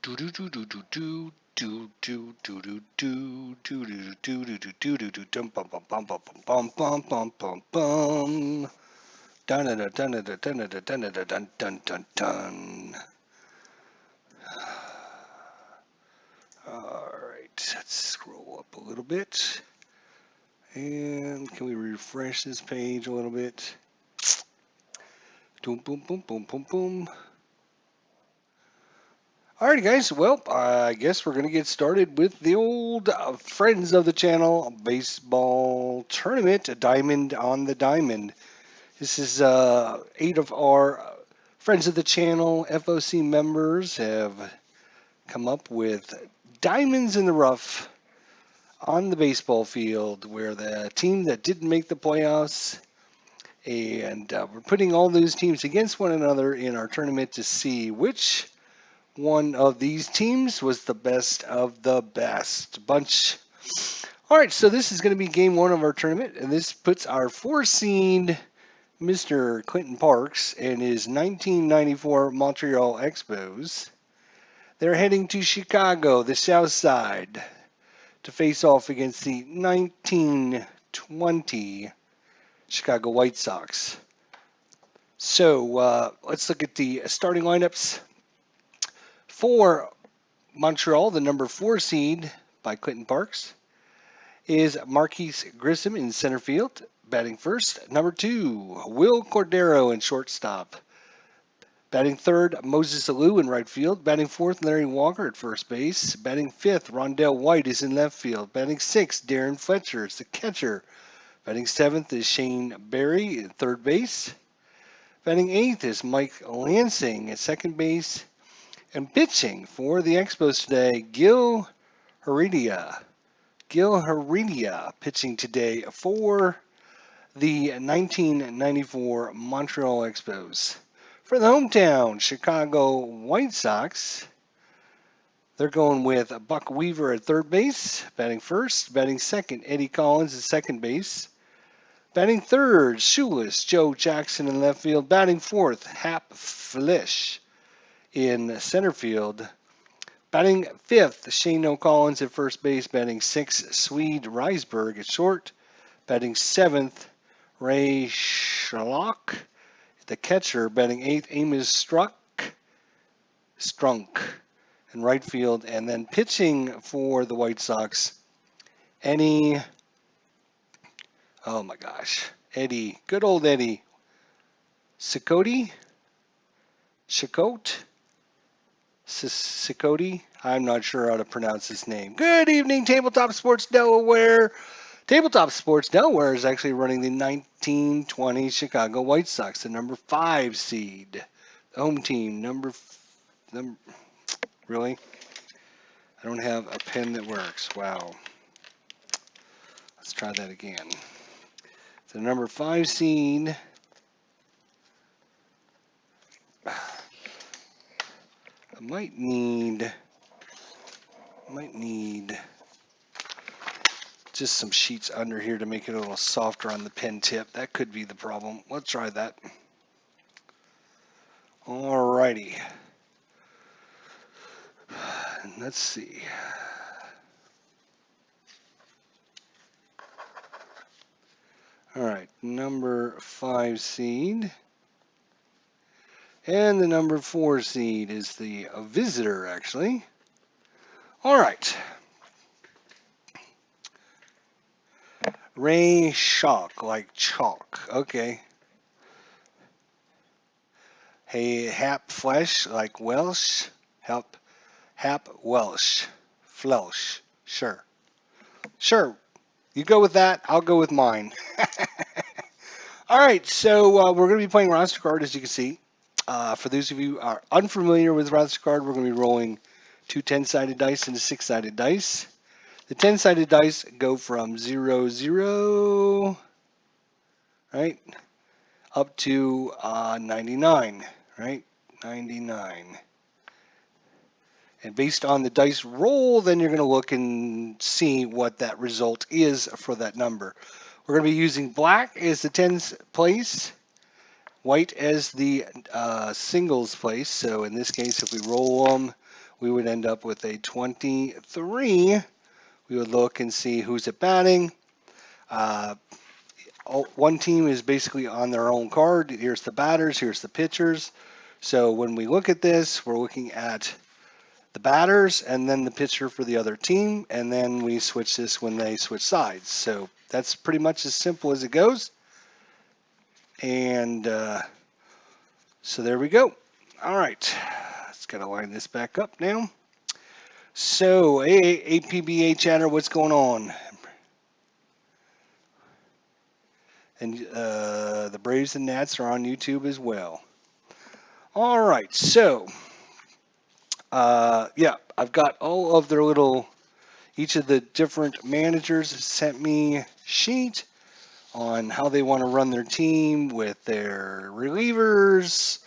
Do do do do do do do do do do do do do do do do do do do dum bum bum bum bum bum bum bum bum bum dun dun dun dun dun dun dun dun dun dun dun dun. All right, let's scroll up a little bit, and can we refresh this page a little bit? Boom boom boom boom boom boom. Alrighty, guys. Well, I guess we're going to get started with the old friends of the channel baseball tournament, a diamond on the diamond. This is 8 of our friends of the channel, FOC members, have come up with diamonds in the rough on the baseball field where the team that didn't make the playoffs. And we're putting all those teams against one another in our tournament to see which one of these teams was the best of the best bunch. All right, so this is going to be game one of our tournament, and this puts our 4 seed Mr. Clinton Parks and his 1994 Montreal Expos. They're heading to Chicago, the South Side, to face off against the 1920 Chicago White Sox. So let's look at the starting lineups. For Montreal, the number 4 seed by Clinton Parks, is Marquise Grissom in center field, batting first. Number 2, Will Cordero in shortstop. Batting third, Moses Alou in right field. Batting fourth, Larry Walker at first base. Batting fifth, Rondell White is in left field. Batting sixth, Darren Fletcher is the catcher. Batting seventh is Shane Berry at third base. Batting eighth is Mike Lansing at second base. And pitching for the Expos today, Gil Heredia. Gil Heredia pitching today for the 1994 Montreal Expos. For the hometown Chicago White Sox, they're going with Buck Weaver at third base, batting first. Batting second, Eddie Collins at second base. Batting third, shoeless Joe Jackson in left field. Batting fourth, Hap Flish in center field. Batting fifth, Shane O'Collins at first base. Batting sixth, Swede Reisberg at short. Batting seventh, Ray Schlock, the catcher. Batting eighth, Amos Strunk in right field. And then pitching for the White Sox, Eddie, oh my gosh, Eddie, good old Eddie Cicotte, Cicotte, I'm not sure how to pronounce his name. Good evening, Tabletop Sports Delaware. Tabletop Sports Delaware is actually running the 1920 Chicago White Sox, the number 5 seed. The home team, number really? I don't have a pen that works. Wow. Let's try that again. The number 5 seed. I might need just some sheets under here to make it a little softer on the pen tip. That could be the problem. Let's try that. Alrighty. Let's see. Alright, number 5 seed. And the number 4 seed is the visitor, actually. Alright. Ray Shock, like chalk. Okay. Hey, Hap Flesh, like Welsh. Hap Welsh. Flesh. Sure. Sure. You go with that. I'll go with mine. Alright, so we're going to be playing roster card, as you can see. For those of you who are unfamiliar with roster card, we're going to be rolling 2 10-sided dice and a 6-sided dice. The 10-sided dice go from 0, 0, right, up to 99, right, 99. And based on the dice roll, then you're going to look and see what that result is for that number. We're going to be using black as the tens place, white as the singles place. So in this case, if we roll them, we would end up with a 23. We would look and see who's at batting. One team is basically on their own card. Here's the batters, here's the pitchers. So when we look at this, we're looking at the batters and then the pitcher for the other team, and then we switch this when they switch sides. So that's pretty much as simple as it goes. And so there we go. All right, let's gotta line this back up now. So, APBA chatter, what's going on? And the Braves and Nats are on YouTube as well. All right, so yeah, I've got all of their little, each of the different managers sent me a sheet on how they want to run their team with their relievers,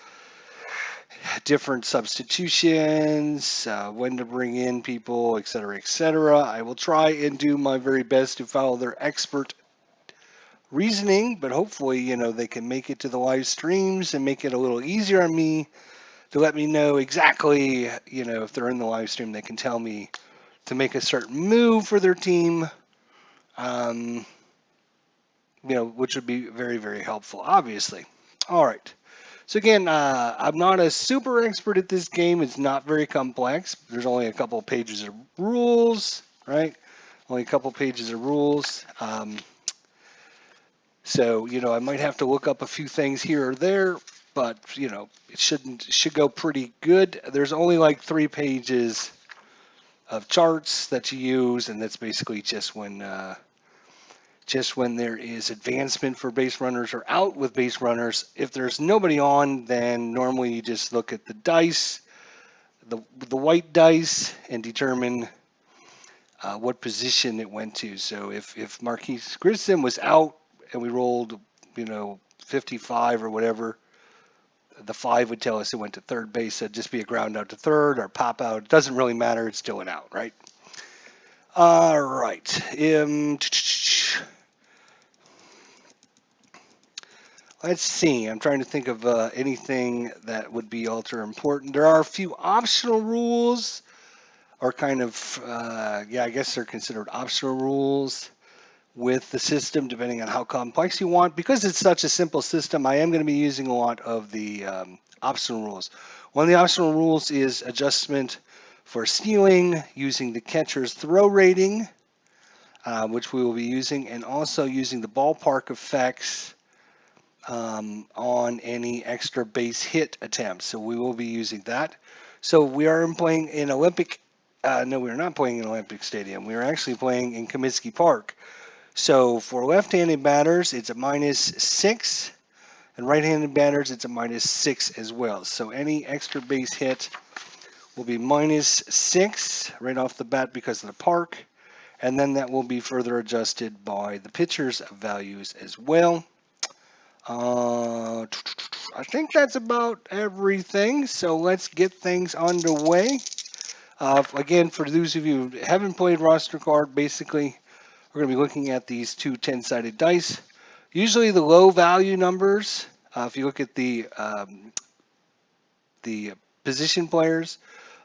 different substitutions, when to bring in people, etc., etc. I will try and do my very best to follow their expert reasoning, but hopefully, you know, they can make it to the live streams and make it a little easier on me to let me know exactly, you know, if they're in the live stream, they can tell me to make a certain move for their team, you know, which would be very, very helpful, obviously. All right. So again, I'm not a super expert at this game. It's not very complex. There's only a couple of pages of rules, right? Only a couple of pages of rules. So, you know, I might have to look up a few things here or there, but, you know, it should go pretty good. There's only like 3 pages of charts that you use, and that's basically just when there is advancement for base runners or out with base runners. If there's nobody on, then normally you just look at the dice, the white dice, and determine what position it went to. So if Marquis Grissom was out and we rolled, you know, 55 or whatever, the 5 would tell us it went to third base. So it'd just be a ground out to third or pop out. It doesn't really matter. It's still an out, right? All right. Let's see. I'm trying to think of anything that would be ultra important. There are a few optional rules, or kind of, yeah, I guess they're considered optional rules with the system, depending on how complex you want. Because it's such a simple system, I am going to be using a lot of the optional rules. One of the optional rules is adjustment for stealing using the catcher's throw rating, which we will be using, and also using the ballpark effects on any extra base hit attempts. So we will be using that. So we are playing in Olympic, no, we are not playing in Olympic Stadium. We are actually playing in Comiskey Park. So for left-handed batters, it's a -6, and right-handed batters, it's a -6 as well. So any extra base hit will be -6 right off the bat because of the park, and then that will be further adjusted by the pitcher's values as well. I think that's about everything, so let's get things underway. Again, for those of you who haven't played roster card, basically, we're going to be looking at these 2 10-sided dice. Usually the low value numbers, if you look at the position players,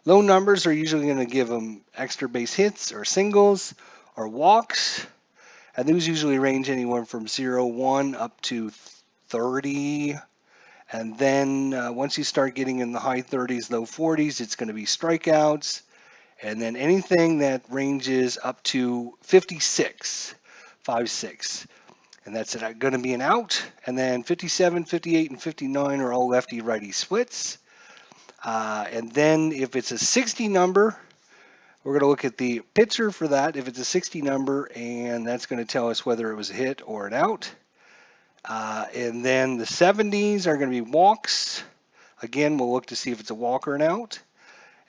low numbers are usually going to give them extra base hits or singles or walks. And those usually range anywhere from 0-1 up to 30. And then once you start getting in the high 30s, low 40s, it's going to be strikeouts. And then anything that ranges up to 56, 5-6. And that's going to be an out. And then 57, 58, and 59 are all lefty-righty splits. And then if it's a 60 number, we're going to look at the pitcher for that. If it's a 60 number, and that's going to tell us whether it was a hit or an out. And then the 70s are going to be walks. Again, we'll look to see if it's a walk or an out.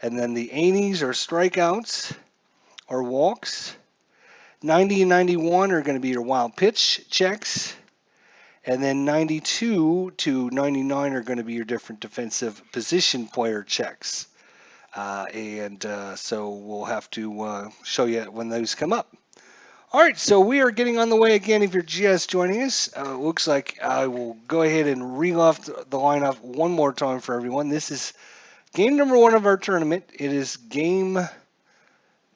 And then the 80s are strikeouts or walks. 90 and 91 are going to be your wild pitch checks. And then 92 to 99 are going to be your different defensive position player checks. So we'll have to show you when those come up. All right, so we are getting on the way again. If you're just joining us, it looks like I will go ahead and reel off the lineup one more time for everyone. This is Game number 1 of our tournament. It is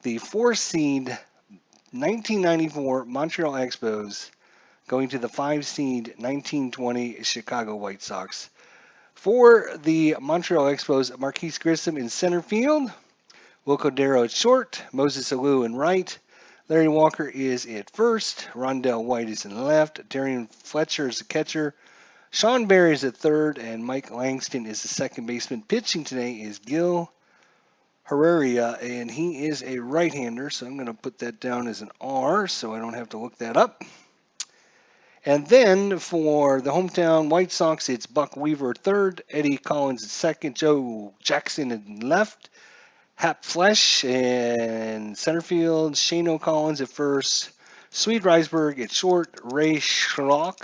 the 4 seed 1994 Montreal Expos going to the 5 seed 1920 Chicago White Sox. For the Montreal Expos, Marquise Grissom in center field, Will Cordero at short, Moses Alou in right, Larry Walker is at first, Rondell White is in left, Darian Fletcher is the catcher, Sean Barry is at third, and Mike Langston is the second baseman. Pitching today is Gil Herrera, and he is a right-hander, so I'm going to put that down as an R so I don't have to look that up. And then for the hometown White Sox, it's Buck Weaver third, Eddie Collins at second, Joe Jackson in left, Hap Flesh in center field, Shane Collins at first, Swede Reisberg at short, Ray Schrock,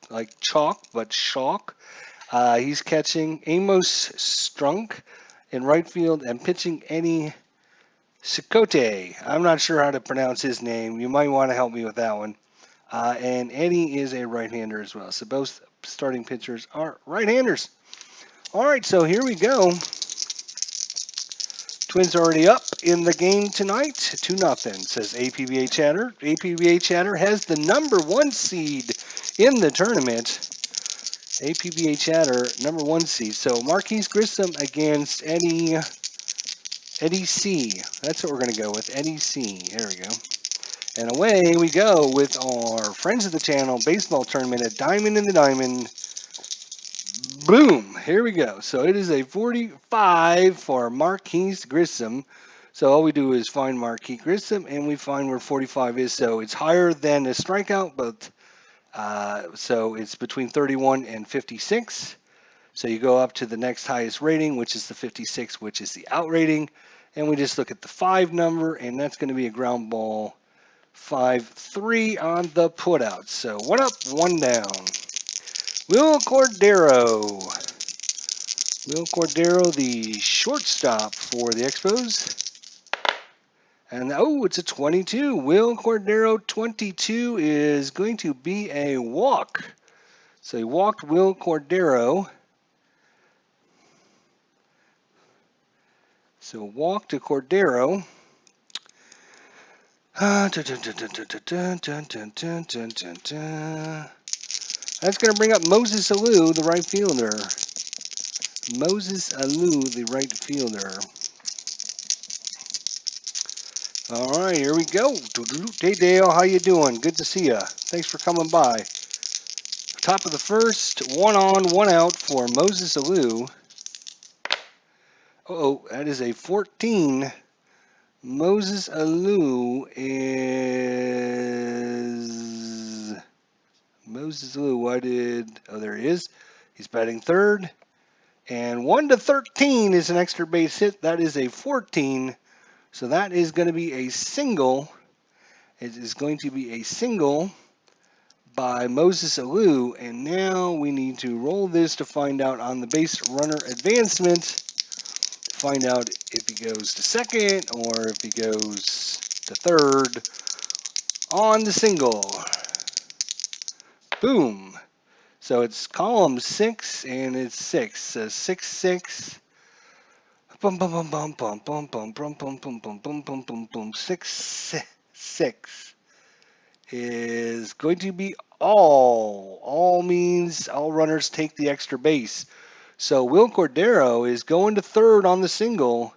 like chalk, but chalk. He's catching Amos Strunk in right field and pitching Eddie Cicote. I'm not sure how to pronounce his name. You might want to help me with that one. And Eddie is a right-hander as well. So both starting pitchers are right-handers. All right, so here we go. Twins already up in the game tonight, 2-0, says APBA Chatter. APBA Chatter has the number 1 seed in the tournament. APBA Chatter, number 1 seed. So Marquise Grissom against Eddie C. That's what we're going to go with, Eddie C. There we go. And away we go with our friends of the channel baseball tournament at Diamond in the Diamond. Boom! Here we go. So it is a 45 for Marquise Grissom. So all we do is find Marquise Grissom, and we find where 45 is. So it's higher than a strikeout, but so it's between 31 and 56. So you go up to the next highest rating, which is the 56, which is the out rating. And we just look at the 5 number, and that's going to be a ground ball 5-3 on the putout. So 1 up, 1 down. Will Cordero, the shortstop for the Expos. And oh, it's a 22. Will Cordero, 22, is going to be a walk. So he walked Will Cordero. So walk to Cordero. That's going to bring up Moses Alou, the right fielder. Moses Alou, the right fielder. All right, here we go. Hey, Dale, how you doing? Good to see you. Thanks for coming by. Top of the first, 1 on, 1 out for Moses Alou. Uh-oh, that is a 14. Moses Alou is... Moses Alou, oh, there he is. He's batting third. And 1-13 is an extra base hit. That is a 14. So that is going to be a single. It is going to be a single by Moses Alou. And now we need to roll this to find out on the base runner advancement. Find out if he goes to second or if he goes to third on the single. Boom. So it's column 6 and it's 6. So 6-6. Bum bum bum bum bum bum bum bum bum bum bum bum bum bum bum 6-6 is going to be all. All means all runners take the extra base. So Will Cordero is going to third on the single.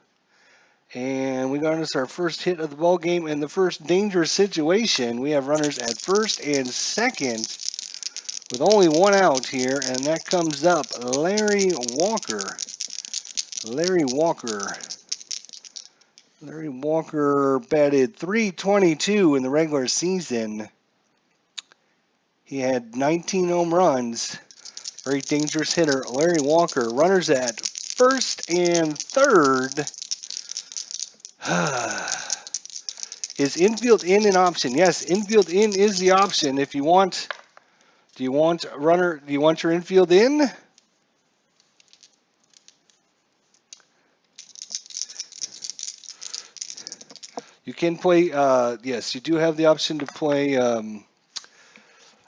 And we got us our first hit of the ball game and the first dangerous situation. We have runners at first and second with only 1 out here, and that comes up Larry Walker. Larry Walker batted .322 in the regular season. He had 19 home runs. Very dangerous hitter, Larry Walker. Runners at first and third. Is infield in an option? Yes, infield in is the option. If you want, do you want your infield in? You can play, yes, you do have the option to play,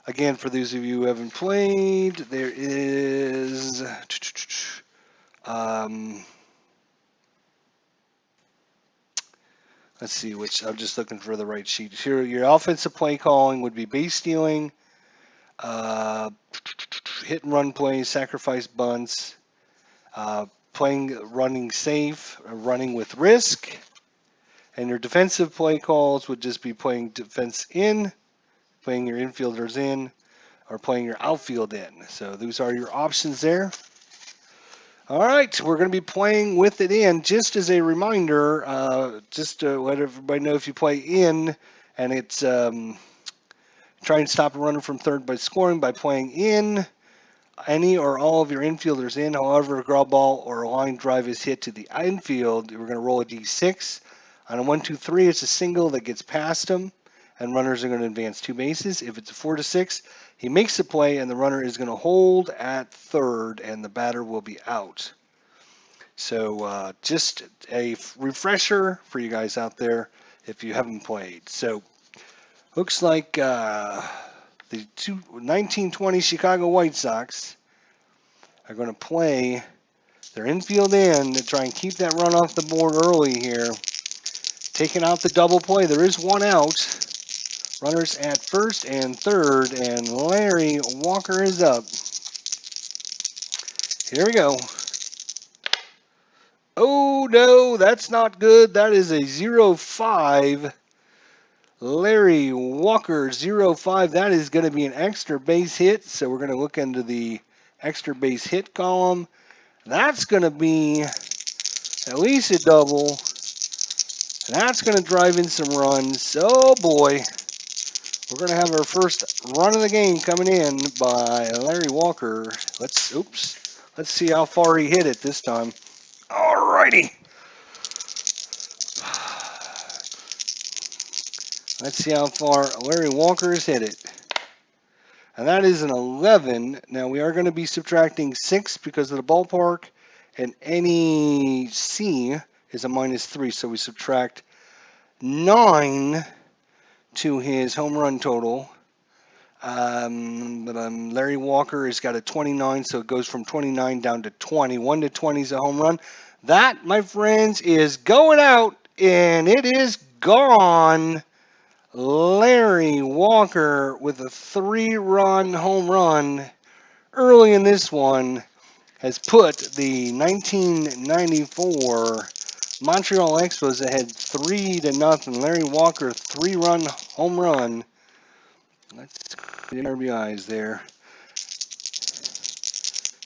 again, for those of you who haven't played, there is, Let's see which. I'm just looking for the right sheet here. Your offensive play calling would be base stealing, hit and run plays, sacrifice bunts, running safe, running with risk, and your defensive play calls would just be playing defense in, playing your infielders in, or playing your outfield in. So those are your options there. All right, we're going to be playing with it in. Just as a reminder, just to let everybody know, if you play in and it's try and stop a runner from third by scoring by playing in, any or all of your infielders in. However, a ground ball or a line drive is hit to the infield, we're going to roll a d6. On a 1, 2, 3, it's a single that gets past him, and runners are going to advance 2 bases. If it's a 4 to 6, he makes the play, and the runner is going to hold at third, and the batter will be out. So just a refresher for you guys out there if you haven't played. So looks like the 1920 Chicago White Sox are going to play their infield in to try and keep that run off the board early here. Taking out the double play. There is one out. Runners at first and third, and Larry Walker is up. Here we go. Oh, no, that's not good. That is a 0-5. Larry Walker, 0-5. That is going to be an extra base hit, so we're going to look into the extra base hit column. That's going to be at least a double. That's going to drive in some runs. Oh, boy. We're going to have our first run of the game coming in by Larry Walker. Let's see how far he hit it this time. All righty. Let's see how far Larry Walker has hit it. And that is an 11. Now, we are going to be subtracting 6 because of the ballpark, and any C is a -3, so we subtract 9 to his home run total. Larry Walker has got a 29, so it goes from 29 down to 20. 1 to 20 is a home run. That, my friends, is going out, and it is gone. Larry Walker with a 3-run home run early in this one has put the 1994 Montreal Expos ahead 3-0. Larry Walker, 3-run home run. Let's get the RBIs there.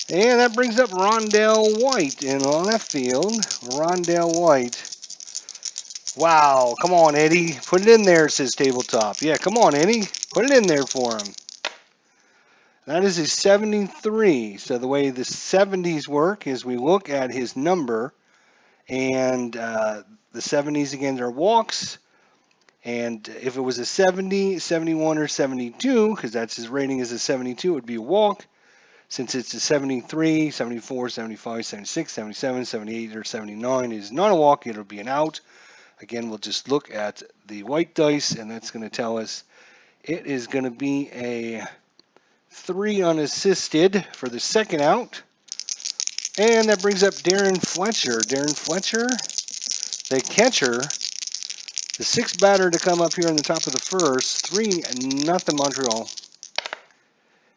And that brings up Rondell White in left field. Rondell White. Wow, come on, Eddie. Put it in there, says Tabletop. Yeah, come on, Eddie. Put it in there for him. That is his 73. So the way the 70s work is we look at his number, and the 70s, again, are walks. And if it was a 70, 71, or 72, because that's his rating is a 72, it would be a walk. Since it's a 73, 74, 75, 76, 77, 78, or 79 is not a walk, it'll be an out. Again, we'll just look at the white dice, and that's going to tell us it is going to be a 3 unassisted for the second out. And that brings up Darren Fletcher. Darren Fletcher, the catcher, the 6th batter to come up here in the top of the first. 3-0 Montreal.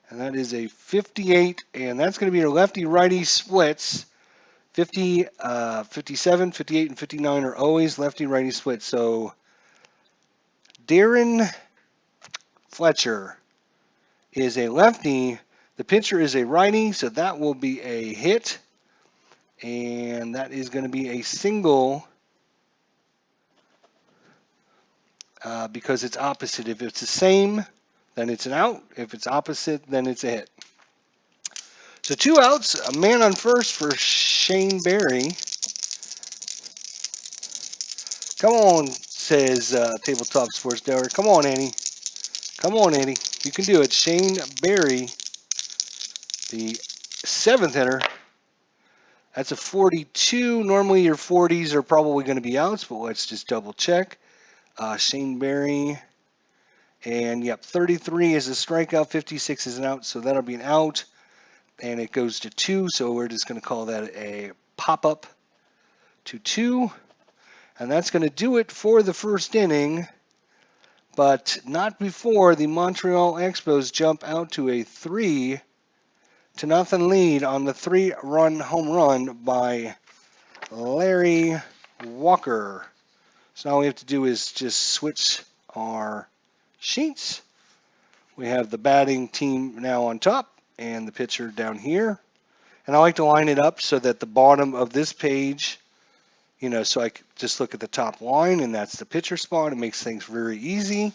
And that is a 58, and that's going to be your lefty-righty splits. 50, 57, 58, and 59 are always lefty-righty splits. So Darren Fletcher is a lefty. The pitcher is a righty, so that will be a hit. And that is going to be a single because it's opposite. If it's the same, then it's an out. If it's opposite, then it's a hit. So 2 outs, a man on first for Shane Barry. Come on, says Tabletop Sports Tower. Come on, Annie. Come on, Annie. You can do it. Shane Barry, the 7th hitter. That's a 42. Normally your 40s are probably going to be outs, but let's just double check. Shane Barry. And, yep, 33 is a strikeout. 56 is an out, so that'll be an out. And it goes to 2, so we're just going to call that a pop-up to 2. And that's going to do it for the first inning, but not before the Montreal Expos jump out to a 3-0 lead on the 3-run home run by Larry Walker. So all we have to do is just switch our sheets. We have the batting team now on top and the pitcher down here. And I like to line it up so that the bottom of this page, so I can just look at the top line, and that's the pitcher spot. It makes things very easy.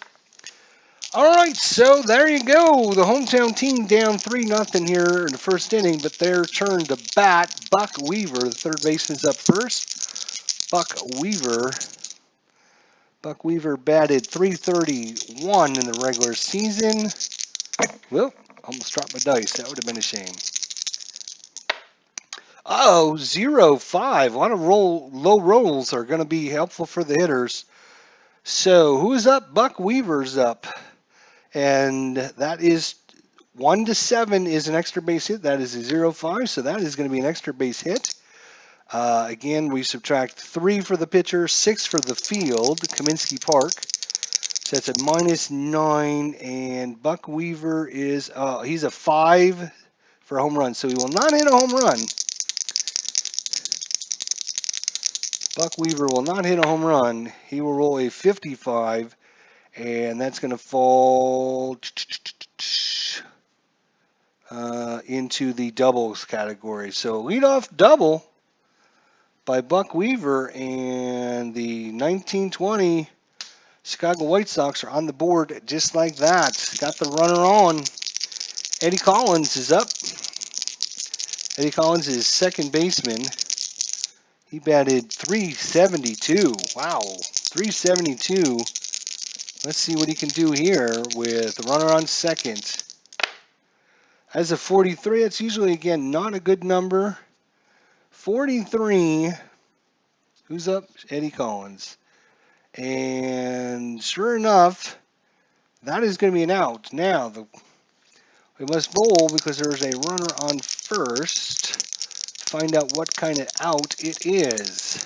All right, so there you go. The hometown team down 3-0 here in the first inning, but their turn to bat. Buck Weaver, the third baseman's up first. Buck Weaver batted .331 in the regular season. Well, almost dropped my dice. That would have been a shame. Oh, 0-5. A lot of low rolls are going to be helpful for the hitters. So who's up? Buck Weaver's up. And that is 1-7 is an extra base hit. That is a 0-5, so that is going to be an extra base hit. Again, we subtract 3 for the pitcher, 6 for the field, Kaminsky Park. So that's a -9, and Buck Weaver is, he's a 5 for a home run, so he will not hit a home run. Buck Weaver will not hit a home run. He will roll a 55, and that's going to fall into the doubles category. So leadoff double by Buck Weaver, and the 1920 Chicago White Sox are on the board just like that. Got the runner on. Eddie Collins is up. Eddie Collins is second baseman. He batted .372. Wow, .372. Let's see what he can do here with the runner on second. As a 43, it's usually, again, not a good number. 43. Who's up? Eddie Collins. And sure enough, that is going to be an out. Now, we must bowl because there's a runner on first. Find out what kind of out it is.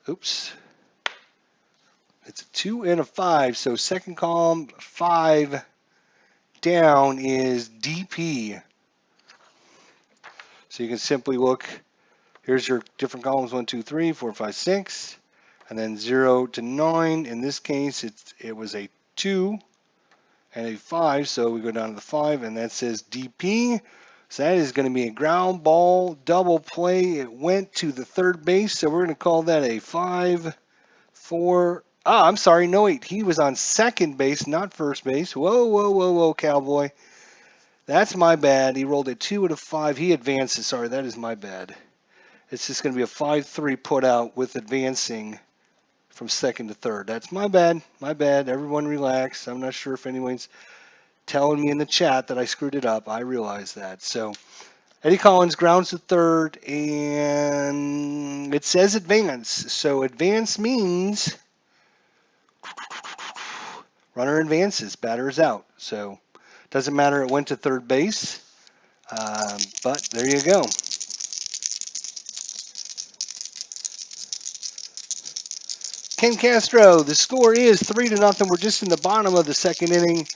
Oops. It's a 2 and a 5, so second column, 5 down is DP. So you can simply look. Here's your different columns: 1, 2, 3, 4, 5, 6, and then 0 to 9. In this case, it was a 2 and a 5, so we go down to the 5, and that says DP. So that is going to be a ground ball double play. It went to the third base, so we're going to call that a 5-4. I'm sorry, no, wait. He was on second base, not first base. Whoa, cowboy. That's my bad. He rolled a 2 and a 5. He advances. Sorry, that is my bad. It's just going to be a 5-3 put out with advancing from second to third. That's my bad. My bad. Everyone relax. I'm not sure if anyone's telling me in the chat that I screwed it up. I realize that. So Eddie Collins grounds to third, and it says advance. So advance means runner advances, batter is out. So it doesn't matter. It went to third base, but there you go. Ken Castro, the score is 3-0. We're just in the bottom of the second inning.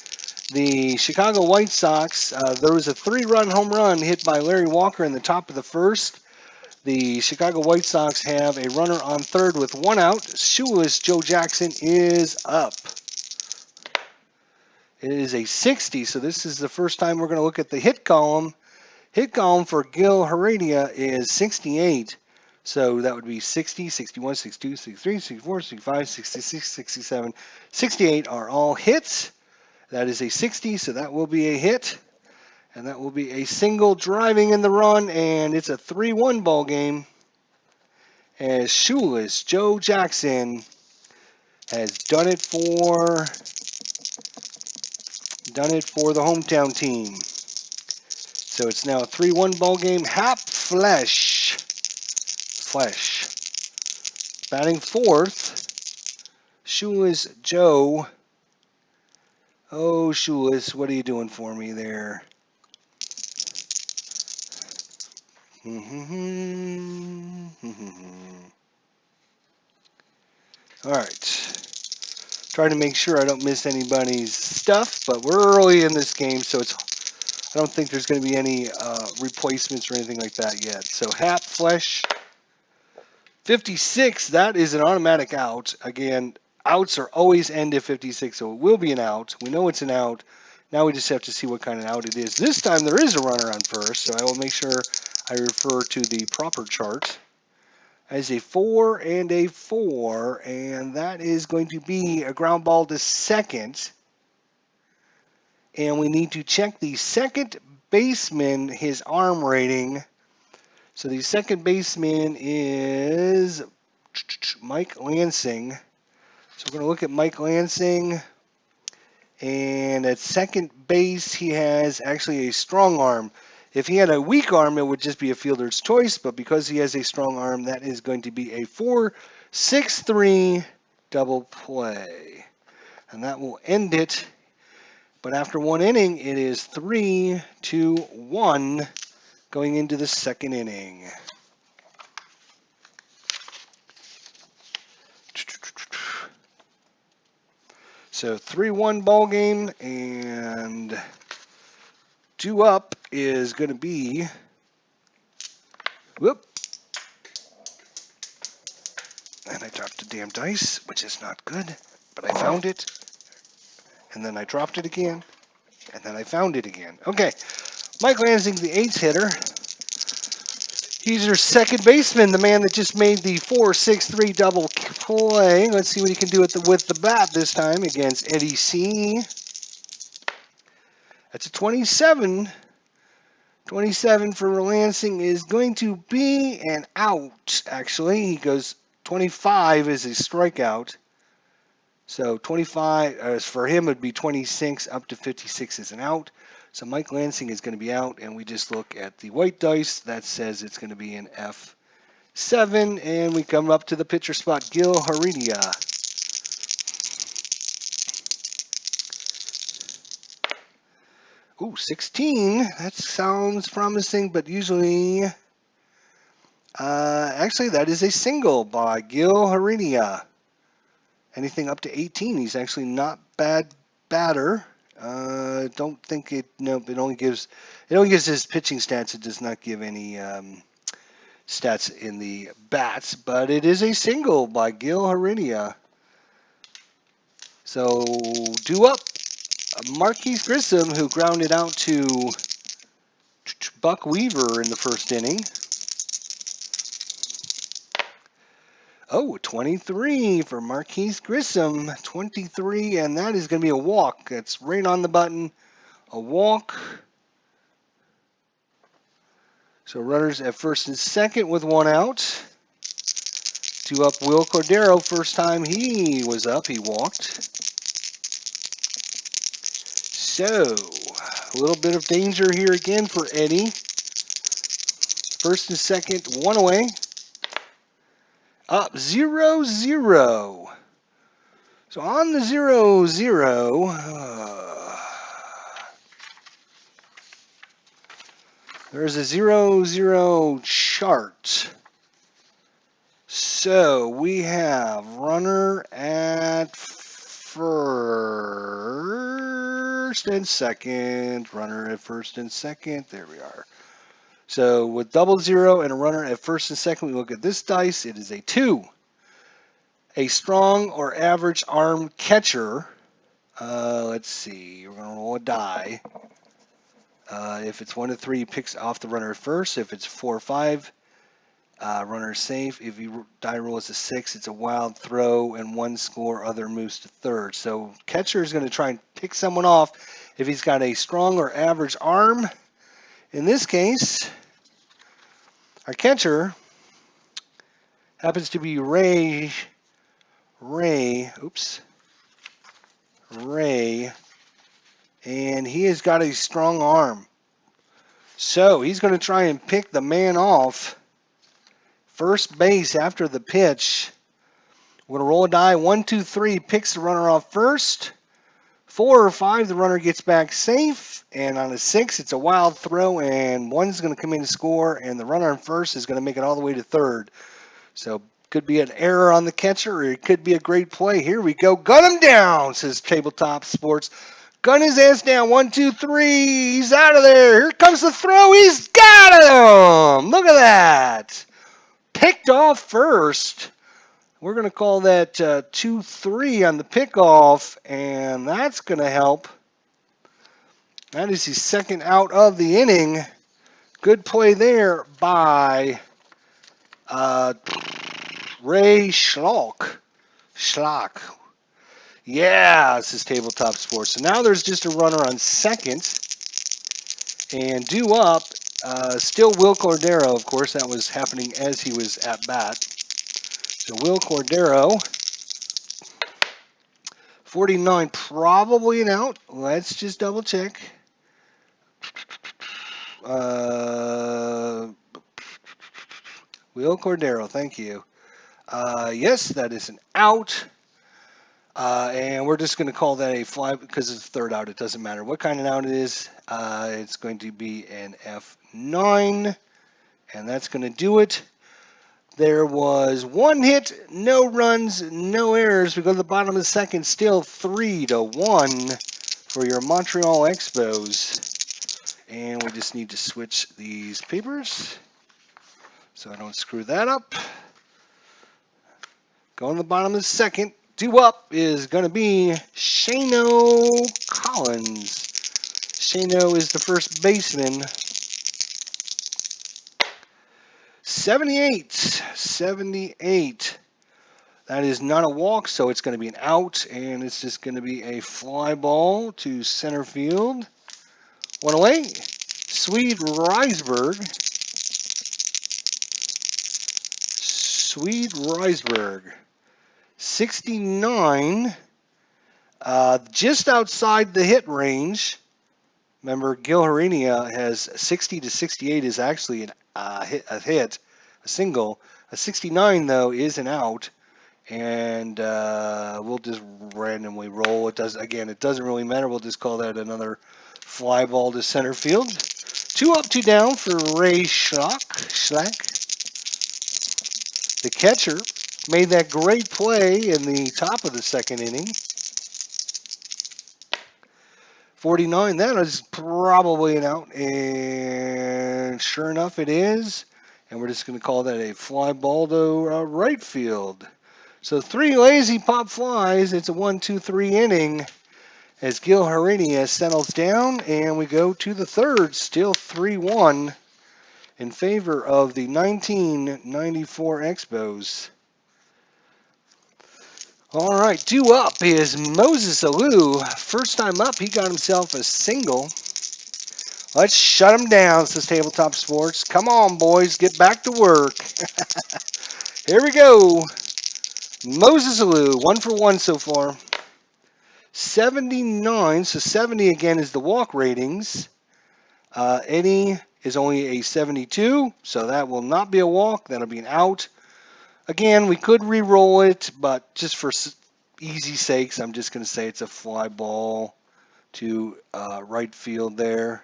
The Chicago White Sox, there was a 3-run home run hit by Larry Walker in the top of the first. The Chicago White Sox have a runner on third with 1 out. Shoeless Joe Jackson is up. It is a 60, so this is the first time we're going to look at the hit column. Hit column for Gil Heredia is 68. So that would be 60, 61, 62, 63, 64, 65, 66, 67, 68 are all hits. That is a 60, so that will be a hit. And that will be a single driving in the run, and it's a 3-1 ball game. As Shoeless Joe Jackson has done it for the hometown team. So it's now a 3-1 ball game. Hap Flesh. Batting fourth. Shoeless Joe. Oh, Shoeless, what are you doing for me there? All right. Trying to make sure I don't miss anybody's stuff, but we're early in this game, so I don't think there's going to be any replacements or anything like that yet. So Hap, Flesh, 56, that is an automatic out. Again, outs are always end at 56, so it will be an out. We know it's an out. Now we just have to see what kind of out it is. This time there is a runner on first, so I will make sure I refer to the proper chart as a 4 and a 4, and that is going to be a ground ball to second. And we need to check the second baseman, his arm rating. So the second baseman is Mike Lansing. So we're going to look at Mike Lansing. And at second base, he has actually a strong arm. If he had a weak arm, it would just be a fielder's choice. But because he has a strong arm, that is going to be a 4-6-3 double play. And that will end it. But after one inning, it is 3-2-1 going into the second inning. So 3-1 ball game, and due up is going to be, whoop, and I dropped the damn dice, which is not good, but I found it, and then I dropped it again, and then I found it again. Okay, Mike Lansing, the eighth hitter. He's your second baseman, the man that just made the 4-6-3 double play. Let's see what he can do with the bat this time against Eddie C. That's a 27. 27 for Lansing is going to be an out, actually. He goes 25 is a strikeout. So 25, for him, it would be 26 up to 56 is an out. So Mike Lansing is going to be out, and we just look at the white dice. That says it's going to be an F7, and we come up to the pitcher spot, Gil Heredia. Ooh, 16. That sounds promising, but usually, actually, that is a single by Gil Heredia. Anything up to 18, he's actually not bad batter. Don't think it. No, it only gives his pitching stats. It does not give any stats in the bats, but it is a single by Gil Heredia. So due up, Marquise Grissom, who grounded out to Buck Weaver in the first inning. Oh, 23 for Marquise Grissom, 23, and that is going to be a walk. That's right on the button, a walk. So runners at first and second with one out. Due up Will Cordero, first time he was up, he walked. So, a little bit of danger here again for Eddie. First and second, one away. Up 0-0. So on the 0-0, there's a 0-0 chart. So we have runner at first and second, runner at first and second. There we are. So with 0-0 and a runner at first and second, we look at this dice. It is a 2. A strong or average arm catcher. Let's see. We're going to roll a die. If it's 1-3, he picks off the runner at first. If it's 4-5, runner safe. If you die roll is a 6, it's a wild throw, and one score, other moves to third. So catcher is going to try and pick someone off if he's got a strong or average arm. In this case, our catcher happens to be Ray, and he has got a strong arm. So he's going to try and pick the man off first base after the pitch. We're going to roll a die. 1, 2, 3, picks the runner off first. 4 or 5, the runner gets back safe. And on a 6, it's a wild throw, and 1's going to come in and score, and the runner on first is going to make it all the way to third. So could be an error on the catcher, or it could be a great play. Here we go. Gun him down, says Tabletop Sports. Gun his ass down. 1, 2, 3. He's out of there. Here comes the throw. He's got him. Look at that. Picked off first. We're going to call that 2-3 on the pickoff, and that's going to help. That is his second out of the inning. Good play there by Ray Schlock. Yeah, this is Tabletop Sports. So now there's just a runner on second. And due up, still Will Cordero, of course. That was happening as he was at bat. So Will Cordero, 49, probably an out. Let's just double check. Will Cordero, thank you. Yes, that is an out. And we're just going to call that a fly because it's third out. It doesn't matter what kind of out it is. It's going to be an F9, and that's going to do it. There was 1 hit, no runs, no errors. We go to the bottom of the second, still 3-1 for your Montreal Expos. And we just need to switch these papers so I don't screw that up. Go on the bottom of the second. Due up is going to be Shano Collins. Shano is the first baseman. 78. That is not a walk, so it's going to be an out, and it's just going to be a fly ball to center field. One away. Swede Reisberg. 69. Just outside the hit range. Remember, Gil Herrera has 60 to 68 is actually a hit, a single. A 69, though, is an out. And we'll just randomly roll. It doesn't really matter. We'll just call that another fly ball to center field. 2 up, 2 down for Ray Schlack. The catcher made that great play in the top of the second inning. 49, that is probably an out, and sure enough it is. And we're just going to call that a fly ball to right field. So 3 lazy pop flies. It's a 1-2-3 inning as Gil Herrera settles down, and we go to the third, still 3-1 in favor of the 1994 Expos. All right, due up is Moses Alou. First time up, he got himself a single. Let's shut him down, says Tabletop Sports. Come on, boys, get back to work. Here we go. Moses Alou, 1 for 1 so far. 79, so 70 again is the walk ratings. Eddie is only a 72, so that will not be a walk. That'll be an out. Again, we could re-roll it, but just for easy sakes, I'm just going to say it's a fly ball to right field there.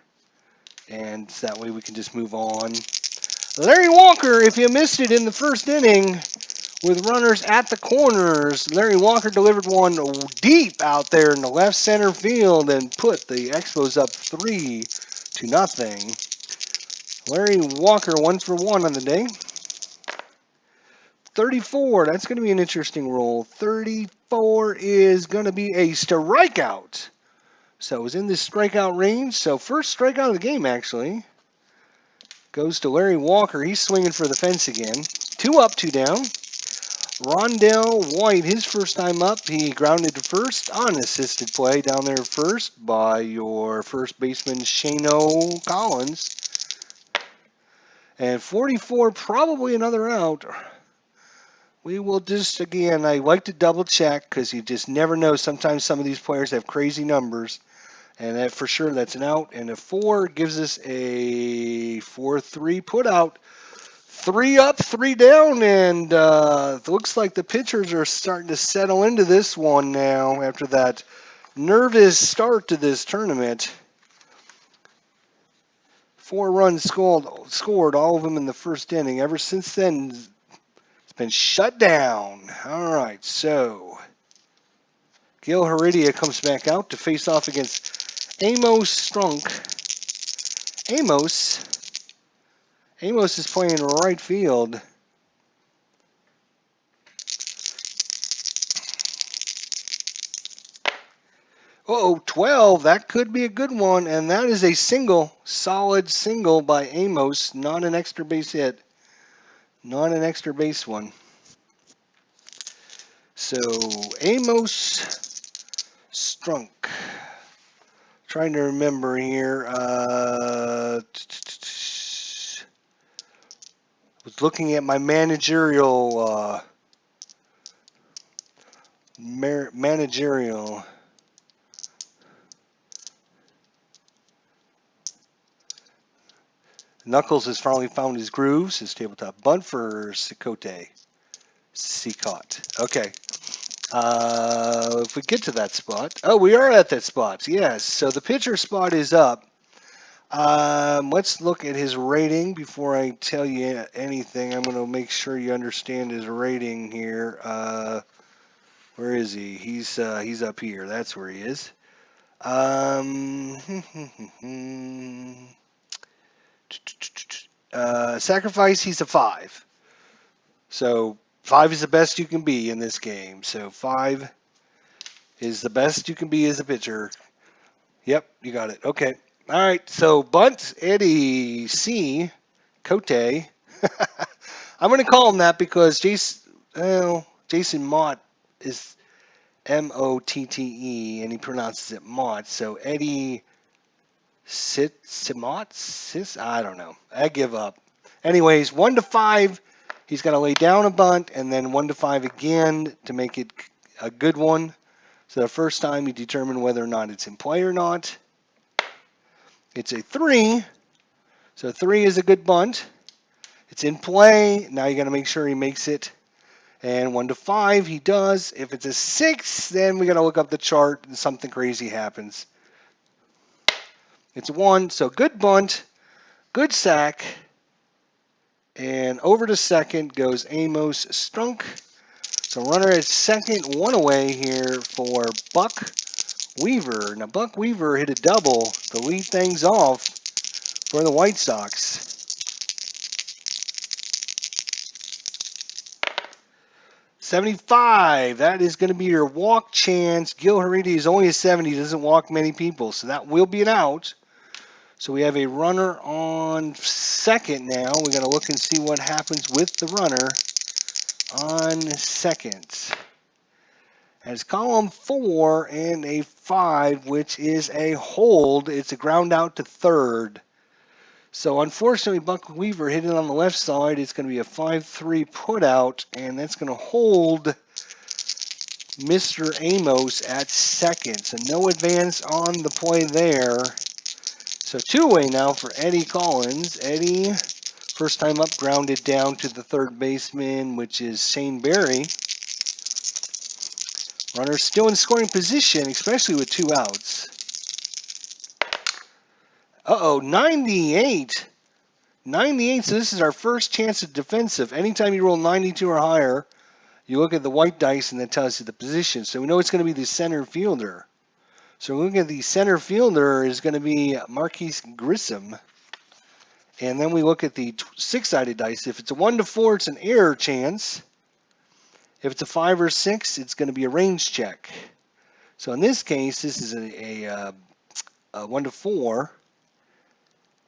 And that way we can just move on. Larry Walker, if you missed it in the first inning, with runners at the corners, Larry Walker delivered one deep out there in the left center field and put the Expos up 3-0. Larry Walker, 1 for 1 on the day. 34, that's going to be an interesting roll. 34 is going to be a strikeout. So it was in this strikeout range. So first strikeout of the game, actually, goes to Larry Walker. He's swinging for the fence again. 2 up, 2 down. Rondell White, his first time up, he grounded to first on an assisted play down there first by your first baseman, Shano Collins. And 44, probably another out. We will just, again, I like to double check because you just never know. Sometimes some of these players have crazy numbers. And that for sure, that's an out. And a 4 gives us a 4-3 put out. 3 up, 3 down. And it looks like the pitchers are starting to settle into this one now after that nervous start to this tournament. 4 runs scored, all of them in the first inning. Ever since then, it's been shut down. All right, so Gil Heredia comes back out to face off against Amos Strunk. Amos is playing right field. Oh, 12. That could be a good one. And that is a single, solid single by Amos. Not an extra base hit. Not an extra base one. So, Amos Strunk. Trying to remember here. Was looking at my managerial. Managerial. Knuckles has finally found his grooves. His tabletop bunt for Cicotte. Okay. If we get to that spot. Oh, we are at that spot. Yes. So the pitcher spot is up. Let's look at his rating before I tell you anything. I'm going to make sure you understand his rating here. Where is he? He's up here. That's where he is. Sacrifice, he's a 5. So 5 is the best you can be in this game. So 5 is the best you can be as a pitcher. Yep, you got it. Okay. All right. So bunt, Eddie C. Cote. I'm going to call him that because Jason Mott is Motte, and he pronounces it Mott. So Eddie Simot? I don't know. I give up. Anyways, 1 to 5, he's got to lay down a bunt, and then 1 to 5 again to make it a good one. So the first time you determine whether or not it's in play or not. It's a 3. So 3 is a good bunt. It's in play. Now you got to make sure he makes it. And 1 to 5, he does. If it's a 6, then we got to look up the chart and something crazy happens. It's 1, so good bunt, good sack. And over to second goes Amos Strunk. So runner at second, 1 away here for Buck Weaver. Now Buck Weaver hit a double to lead things off for the White Sox. $75. That is going to be your walk chance. Gil Heredia is only a 70. He doesn't walk many people, so that will be an out. So we have a runner on second now. We're going to look and see what happens with the runner on second. As column 4 and a 5, which is a hold. It's a ground out to third. So unfortunately, Buck Weaver hit it on the left side. It's going to be a 5-3 put out, and that's going to hold Mr. Amos at second. So no advance on the play there. So 2-away now for Eddie Collins. Eddie, first time up, grounded down to the third baseman, which is Shane Berry. Runner still in scoring position, especially with 2 outs. 98. 98, so this is our first chance at defensive. Anytime you roll 92 or higher, you look at the white dice and that tells you the position. So we know it's going to be the center fielder. So looking at the center fielder is going to be Marquise Grissom. And then we look at the 6-sided dice. If it's a 1 to 4, it's an error chance. If it's a 5 or 6, it's going to be a range check. So in this case, this is a 1 to 4.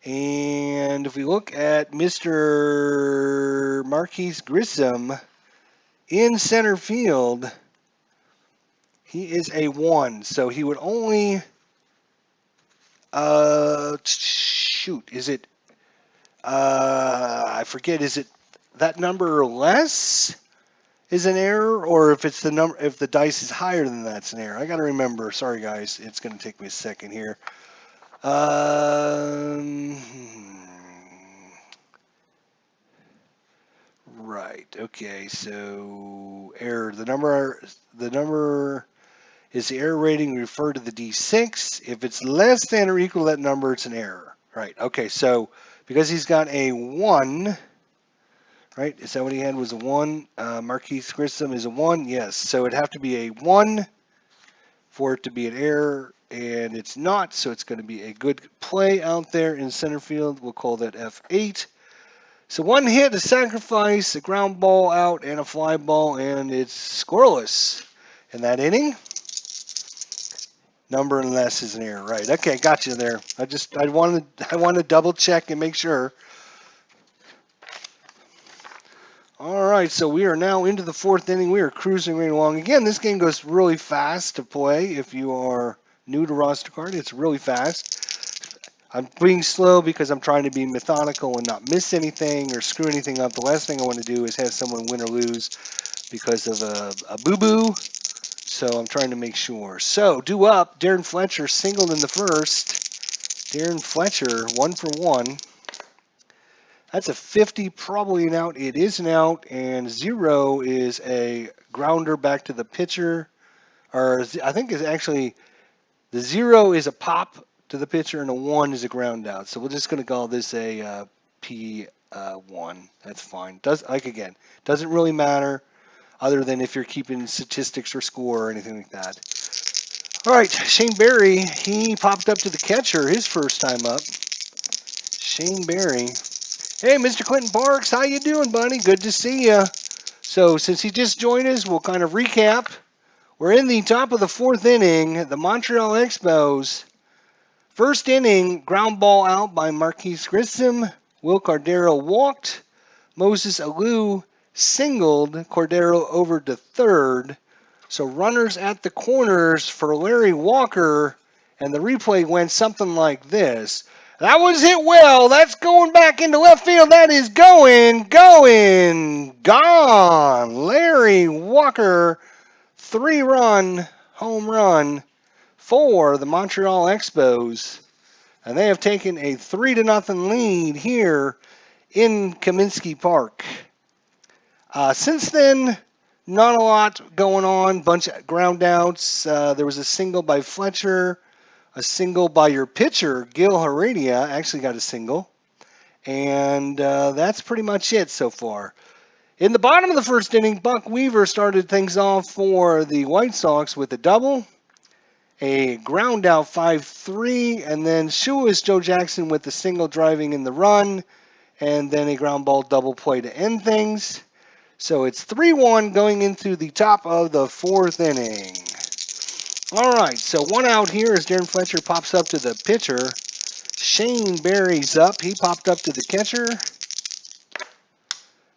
And if we look at Mr. Marquise Grissom in center field, he is a 1. So he would only, is it, I forget, is it that number or less is an error, or if it's the number, if the dice is higher than that's an error? I got to remember. Sorry, guys. It's going to take me a second here. Right. Okay. So error. The number Is the error rating referred to the D6? If it's less than or equal to that number, it's an error. Right, okay, so because he's got a 1, right, is that what he had was a 1? Marquise Grissom is a 1, yes, so it'd have to be a 1 for it to be an error, and it's not, so it's going to be a good play out there in center field. We'll call that F8. So 1 hit, a sacrifice, a ground ball out, and a fly ball, and it's scoreless in that inning. Number and less is an error, right? Okay, got you there. I wanted to double check and make sure. All right, so we are now into the 4th inning. We are cruising right along. Again, this game goes really fast to play. If you are new to roster card, it's really fast. I'm being slow because I'm trying to be methodical and not miss anything or screw anything up. The last thing I want to do is have someone win or lose because of a boo-boo. So I'm trying to make sure. So, due up, Darren Fletcher singled in the first. Darren Fletcher, 1 for 1. That's a 50, probably an out. It is an out, and 0 is a grounder back to the pitcher. Or I think it's actually, the 0 is a pop to the pitcher, and a 1 is a ground out. So we're just going to call this a P1. That's fine. Doesn't really matter, other than if you're keeping statistics or score or anything like that. All right, Shane Berry, he popped up to the catcher his first time up. Shane Berry. Hey, Mr. Clinton Parks, how you doing, buddy? Good to see you. So since he just joined us, we'll kind of recap. We're in the top of the 4th inning. The Montreal Expos. First inning, ground ball out by Marquise Grissom. Will Cordero walked. Moses Alou singled Cordero over to third. So runners at the corners for Larry Walker, and the replay went something like this. That was hit well. That's going back into left field. That is gone. Larry Walker, 3-run home run for the Montreal Expos. And they have taken a 3-0 lead here in Kaminsky Park. Since then, not a lot going on. Bunch of ground outs. There was a single by Fletcher. A single by your pitcher, Gil Heredia, actually got a single. And that's pretty much it so far. In the bottom of the 1st inning, Buck Weaver started things off for the White Sox with a double. A ground out 5-3. And then Shoeless Joe Jackson with the single driving in the run. And then a ground ball double play to end things. So it's 3-1 going into the top of the 4th inning. All right, so 1 out here as Darren Fletcher pops up to the pitcher. Shane Berry's up. He popped up to the catcher.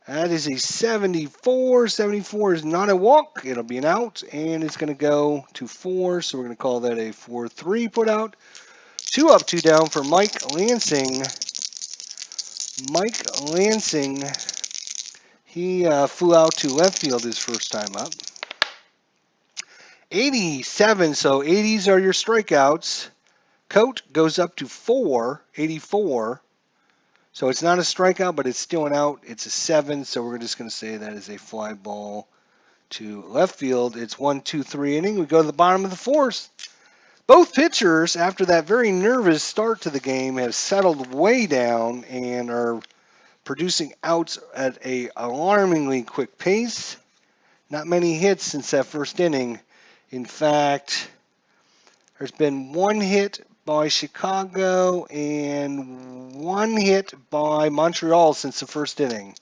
That is a 74. 74 is not a walk. It'll be an out, and it's going to go to 4, so we're going to call that a 4-3 put out. 2 up, 2 down for Mike Lansing. Mike Lansing, he flew out to left field his first time up. 87, so 80s are your strikeouts. Coat goes up to 4, 84. So it's not a strikeout, but it's still an out. It's a 7, so we're just going to say that is a fly ball to left field. It's 1-2-3 inning. We go to the bottom of the 4th. Both pitchers, after that very nervous start to the game, have settled way down and are producing outs at an alarmingly quick pace. Not many hits since that 1st inning. In fact, there's been 1 hit by Chicago and 1 hit by Montreal since the 1st inning.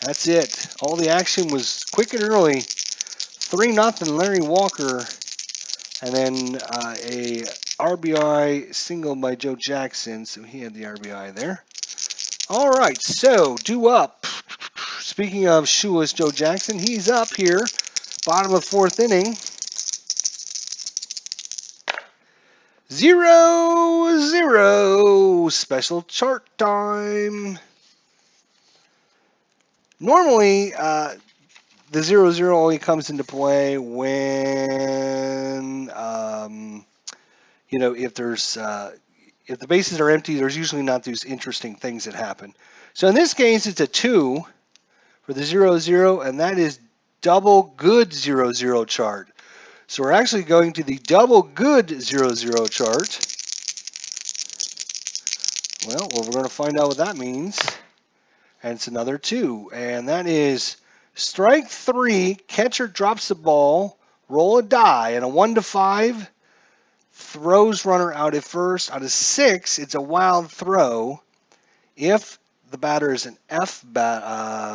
That's it. All the action was quick and early. 3-0 Larry Walker. And then a RBI single by Joe Jackson. So he had the RBI there. All right, so due up. Speaking of shoeless Joe Jackson, he's up here. Bottom of 4th inning. 0-0 special chart time. Normally, the 0-0 only comes into play when, if the bases are empty, there's usually not these interesting things that happen. So in this case, it's a 2 for the 0-0, and that is double good 0-0 chart. So we're actually going to the double good 0-0 chart. Well, we're going to find out what that means. And it's another 2. And that is strike 3, catcher drops the ball, roll a die, and a 1 to 5 throws runner out at first. On a 6, it's a wild throw. If the batter is an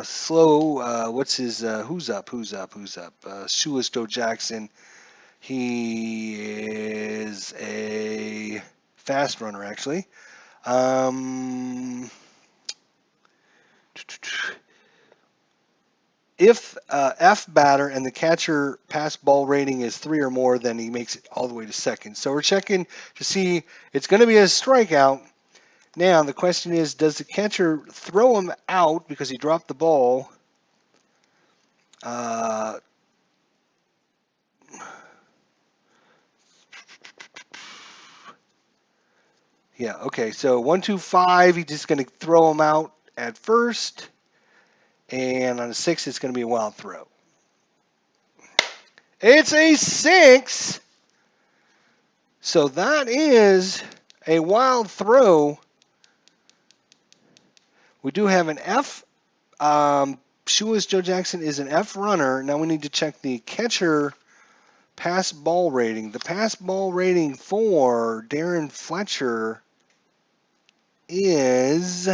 slow, what's his, who's up? Shoeless Joe Jackson. He is a fast runner, actually. If F batter and the catcher pass ball rating is 3 or more, then he makes it all the way to second. So we're checking to see it's going to be a strikeout. Now the question is, does the catcher throw him out because he dropped the ball? Yeah, okay. So 1, 2, 5, he's just going to throw him out at first. And on a 6, it's going to be a wild throw. It's a 6. So that is a wild throw. We do have an F. Shoeless Joe Jackson is an F runner. Now we need to check the catcher pass ball rating. The pass ball rating for Darren Fletcher is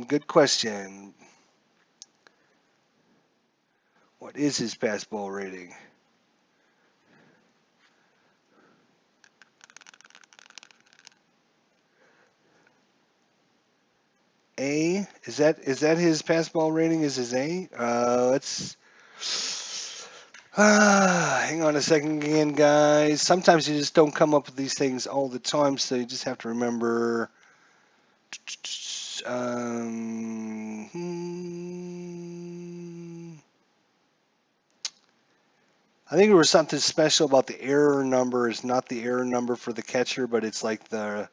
good question. What is his pass ball rating? A? Is that his pass ball rating? Is his A? Let's hang on a second again, guys. Sometimes you just don't come up with these things all the time, so you just have to remember. I think there was something special about the error number. It's not the error number for the catcher, but it's like the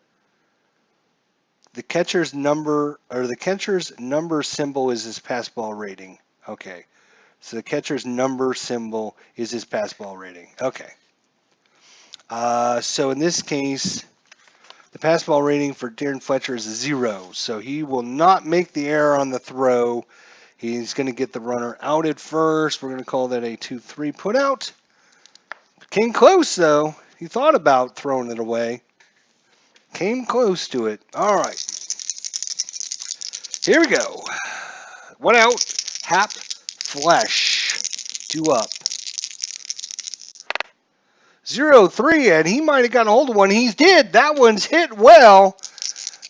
catcher's number, or the catcher's number symbol is his pass ball rating. Okay. So the catcher's number symbol is his pass ball rating. Okay. So in this case, the pass ball rating for Darren Fletcher is a 0. So he will not make the error on the throw. He's going to get the runner out at first. We're going to call that a 2-3 put out. Came close, though. He thought about throwing it away. Came close to it. All right. Here we go. 1 out. Hap Flesh. 2 up. 0-3, and he might have gotten a hold of one. He did. That one's hit well.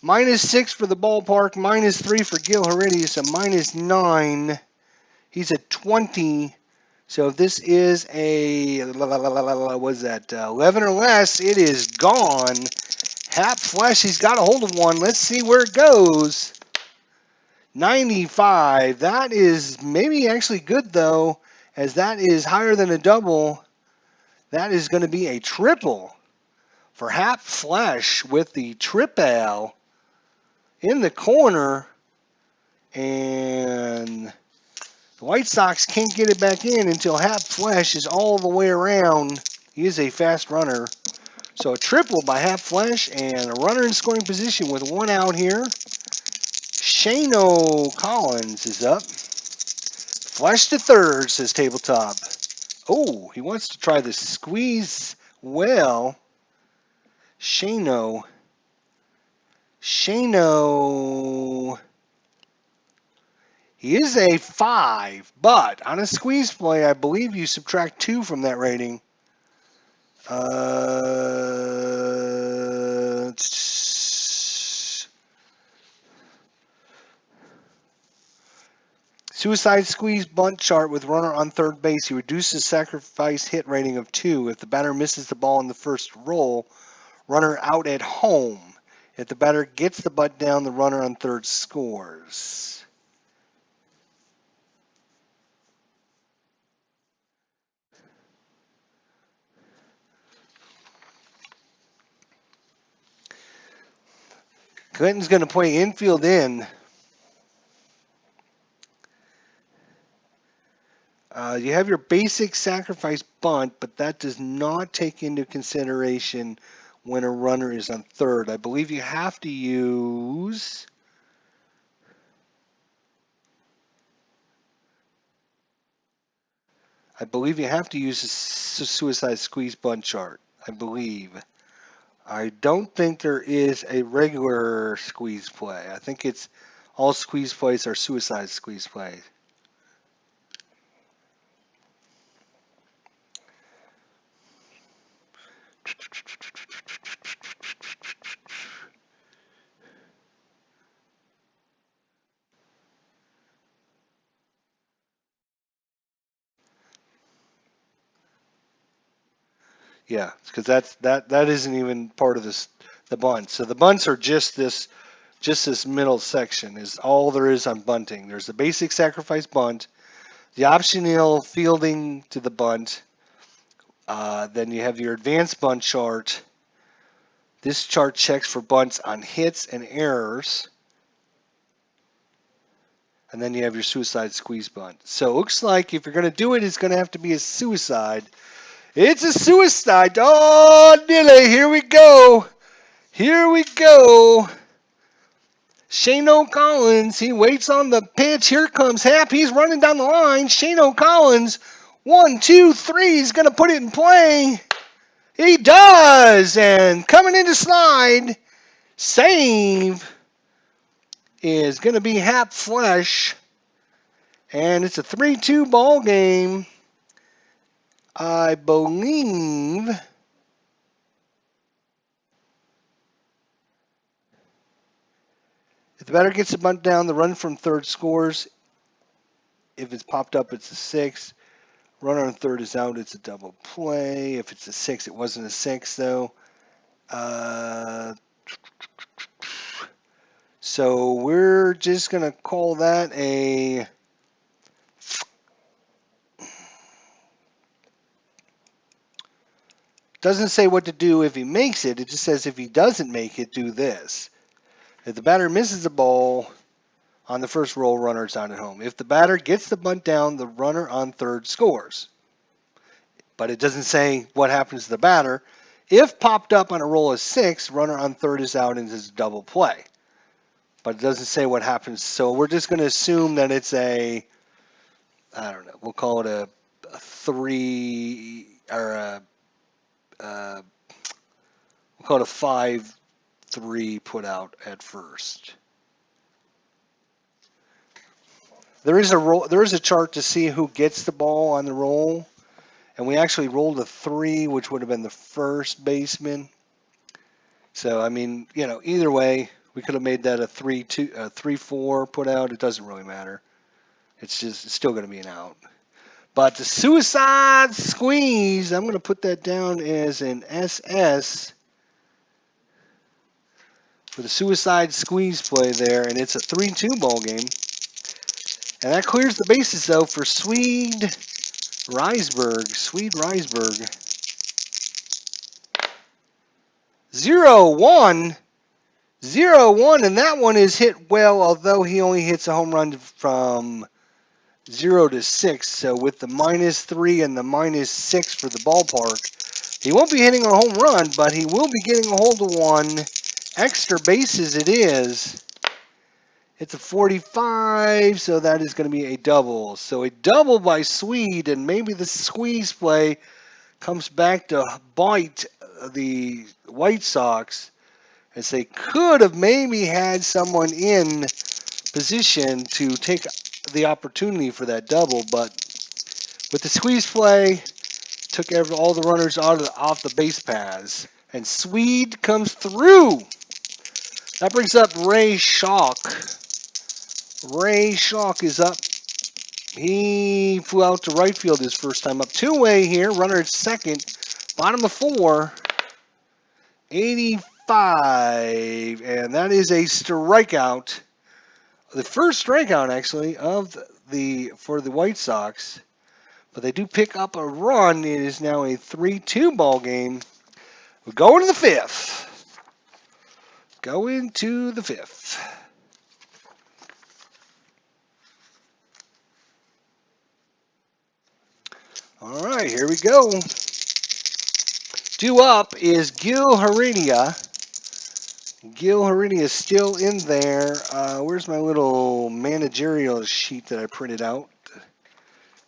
-6 for the ballpark. -3 for Gil Heredius. A -9. He's at 20. So if this is a, what is that, 11 or less, it is gone. Hap Flesh, he's got a hold of one. Let's see where it goes. 95. That is maybe actually good, though, as that is higher than a double. That is going to be a triple for Hap Flesh with the triple in the corner. And the White Sox can't get it back in until Hap Flesh is all the way around. He is a fast runner. So a triple by Hap Flesh and a runner in scoring position with 1 out here. Shano Collins is up. Flesh to third, says Tabletop. Oh, he wants to try the squeeze well. Shano. He is a 5, but on a squeeze play, I believe you subtract 2 from that rating. Suicide squeeze bunt chart with runner on third base. He reduces sacrifice hit rating of 2. If the batter misses the ball in the first roll, runner out at home. If the batter gets the butt down, the runner on third scores. Clinton's going to play infield in. You have your basic sacrifice bunt, but that does not take into consideration when a runner is on third. I believe you have to use... a suicide squeeze bunt chart, I believe. I don't think there is a regular squeeze play. I think it's all squeeze plays are suicide squeeze plays. Yeah, because that isn't even part of the bunt. So the bunts are just this middle section is all there is on bunting. There's the basic sacrifice bunt, the optional fielding to the bunt. Then you have your advanced bunt chart. This chart checks for bunts on hits and errors. And then you have your suicide squeeze bunt. So it looks like if you're going to do it, it's going to have to be a suicide. It's a suicide. Oh, Dilly, here we go. Here we go. Shane O'Collins, he waits on the pitch. Here comes Hap. He's running down the line. Shane O'Collins, 1, 2, 3. He's going to put it in play. He does. And coming in to slide, save is going to be Hap Flesh. And it's a 3-2 ball game. I believe if the batter gets the bunt down, the run from third scores. If it's popped up, it's a 6. Runner on third is out. It's a double play. If it's a 6, it wasn't a 6 though. So we're just gonna call that a. Doesn't say what to do if he makes it. It just says if he doesn't make it, do this. If the batter misses the ball on the first roll, runner is out at home. If the batter gets the bunt down, the runner on third scores. But it doesn't say what happens to the batter. If popped up on a roll of 6, runner on third is out and it's a double play. But it doesn't say what happens. So we're just going to assume that it's a, I don't know, we'll call it a 3 or a, we'll call it a 5-3 put out at first. There is a chart to see who gets the ball on the roll, and we actually rolled a 3, which would have been the first baseman. So I mean, you know, either way, we could have made that a 3-2, a 3-4 put out. It doesn't really matter. It's still going to be an out. But the suicide squeeze, I'm going to put that down as an SS for the suicide squeeze play there, and it's a 3-2 ball game. And that clears the bases, though, for Swede Risberg. 0-1. 0-1, and that one is hit well, although he only hits a home run from 0 to 6. So with the -3 and the -6 for the ballpark, he won't be hitting a home run, but he will be getting a hold of one. Extra bases it is. It's a 45, so that is going to be a double. So a double by Swede, and maybe the squeeze play comes back to bite the White Sox, as they could have maybe had someone in position to take the opportunity for that double, but with the squeeze play, took all the runners off the base paths, and Swede comes through. That brings up Ray Schalk. Ray Schalk is up. He flew out to right field his first time up. Two-way here, runner at second, bottom of 4, 85, and that is a strikeout. The first strikeout, actually, for the White Sox. But they do pick up a run. It is now a 3-2 ball game. We're going to the 5th. Going to the 5th. All right, here we go. Due up is Gil Heredia. Gil Heredia is still in there. Where's my little managerial sheet that I printed out?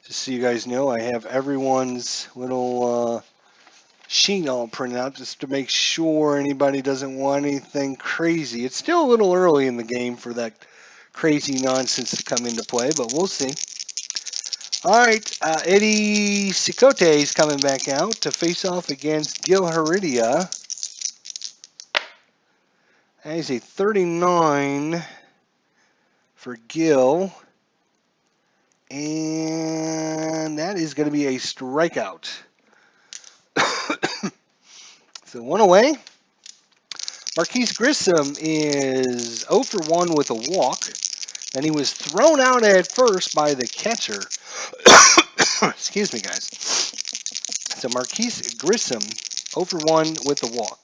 Just so you guys know, I have everyone's little sheet all printed out just to make sure anybody doesn't want anything crazy. It's still a little early in the game for that crazy nonsense to come into play, but we'll see. All right, Eddie Cicote is coming back out to face off against Gil Heredia. That is a 39 for Gil. And that is going to be a strikeout. So one away. Marquise Grissom is 0 for 1 with a walk. And he was thrown out at first by the catcher. Excuse me, guys. So Marquise Grissom 0 for 1 with a walk.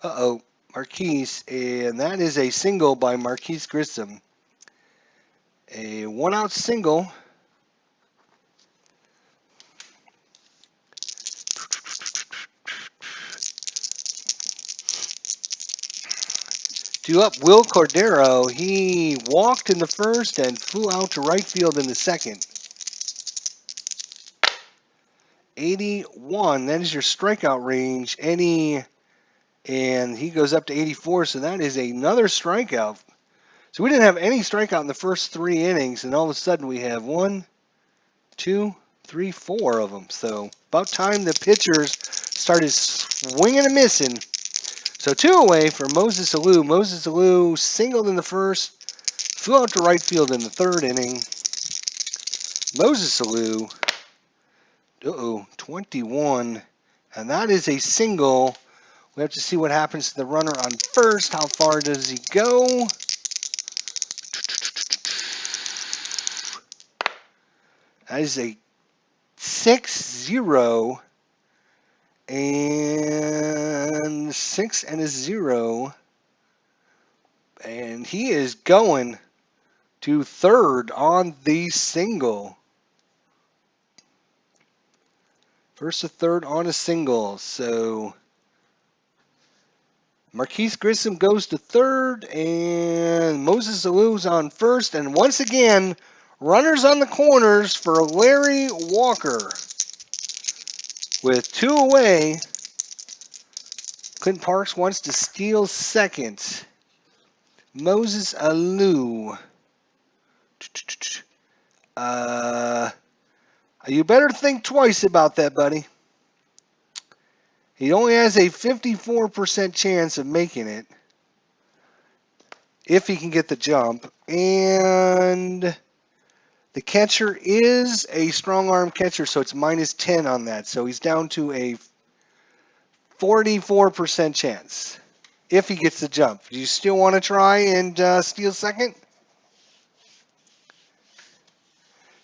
Uh-oh. Marquise, and that is a single by Marquise Grissom. A 1-out single. Due up, Will Cordero. He walked in the first and flew out to right field in the second. 81. That is your strikeout range. And he goes up to 84, so that is another strikeout. So we didn't have any strikeout in the first 3 innings, and all of a sudden we have 1, 2, 3, 4 of them. So about time the pitchers started swinging and missing. So 2 away for Moses Alou. Moses Alou singled in the first, flew out to right field in the 3rd inning. Moses Alou, 21, and that is a single. We have to see what happens to the runner on first. How far does he go? That is a 6-0 and 6 and a 0. And he is going to third on the single. First to third on a single. So Marquise Grissom goes to third, and Moses Alou's on first. And once again, runners on the corners for Larry Walker. With 2 away, Clinton Parks wants to steal second. Moses Alou. You better think twice about that, buddy. He only has a 54% chance of making it if he can get the jump. And the catcher is a strong arm catcher, so it's -10 on that. So he's down to a 44% chance if he gets the jump. Do you still want to try and steal second?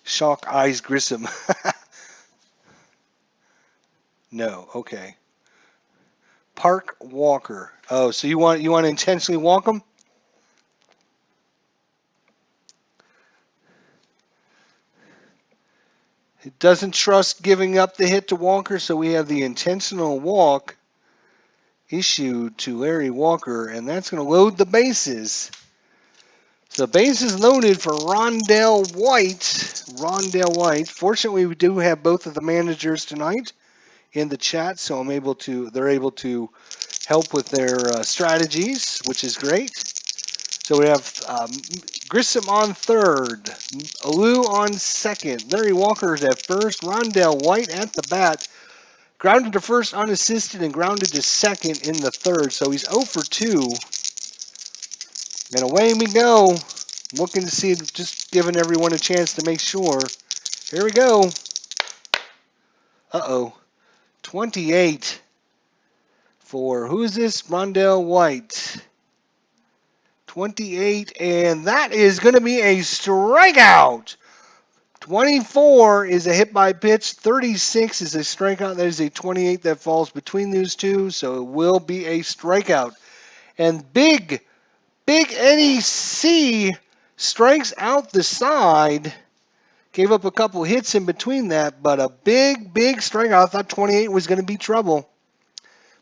Shock eyes Grissom. No, okay. Park Walker. Oh, so you want to intentionally walk him? It doesn't trust giving up the hit to Walker, so we have the intentional walk issued to Larry Walker, and that's going to load the bases. So bases loaded for Rondell White. Rondell White. Fortunately, we do have both of the managers tonight in the chat, so they're able to help with their strategies, which is great. So we have Grissom on third, Alou on second, Larry Walker is at first, Rondell White at the bat, grounded to first unassisted and grounded to second in the third. So he's 0 for 2. And away we go. Looking to see, just giving everyone a chance to make sure. Here we go. Uh-oh. 28 for, who's this? Rondell White. 28, and that is going to be a strikeout. 24 is a hit by pitch. 36 is a strikeout. That is a 28 that falls between those two, so it will be a strikeout. And big NEC strikes out the side. Gave up a couple hits in between that, but a big strikeout. I thought 28 was going to be trouble.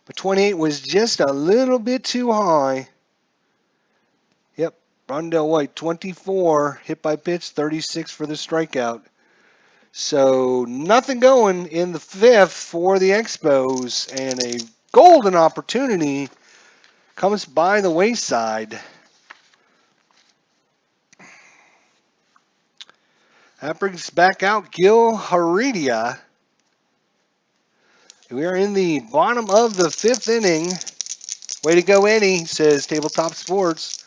But 28 was just a little bit too high. Yep, Rondell White, 24, hit by pitch, 36 for the strikeout. So nothing going in the fifth for the Expos, and a golden opportunity comes by the wayside. That brings back out Gil Heredia. We are in the bottom of the fifth inning. Way to go, Eddie, says Tabletop Sports.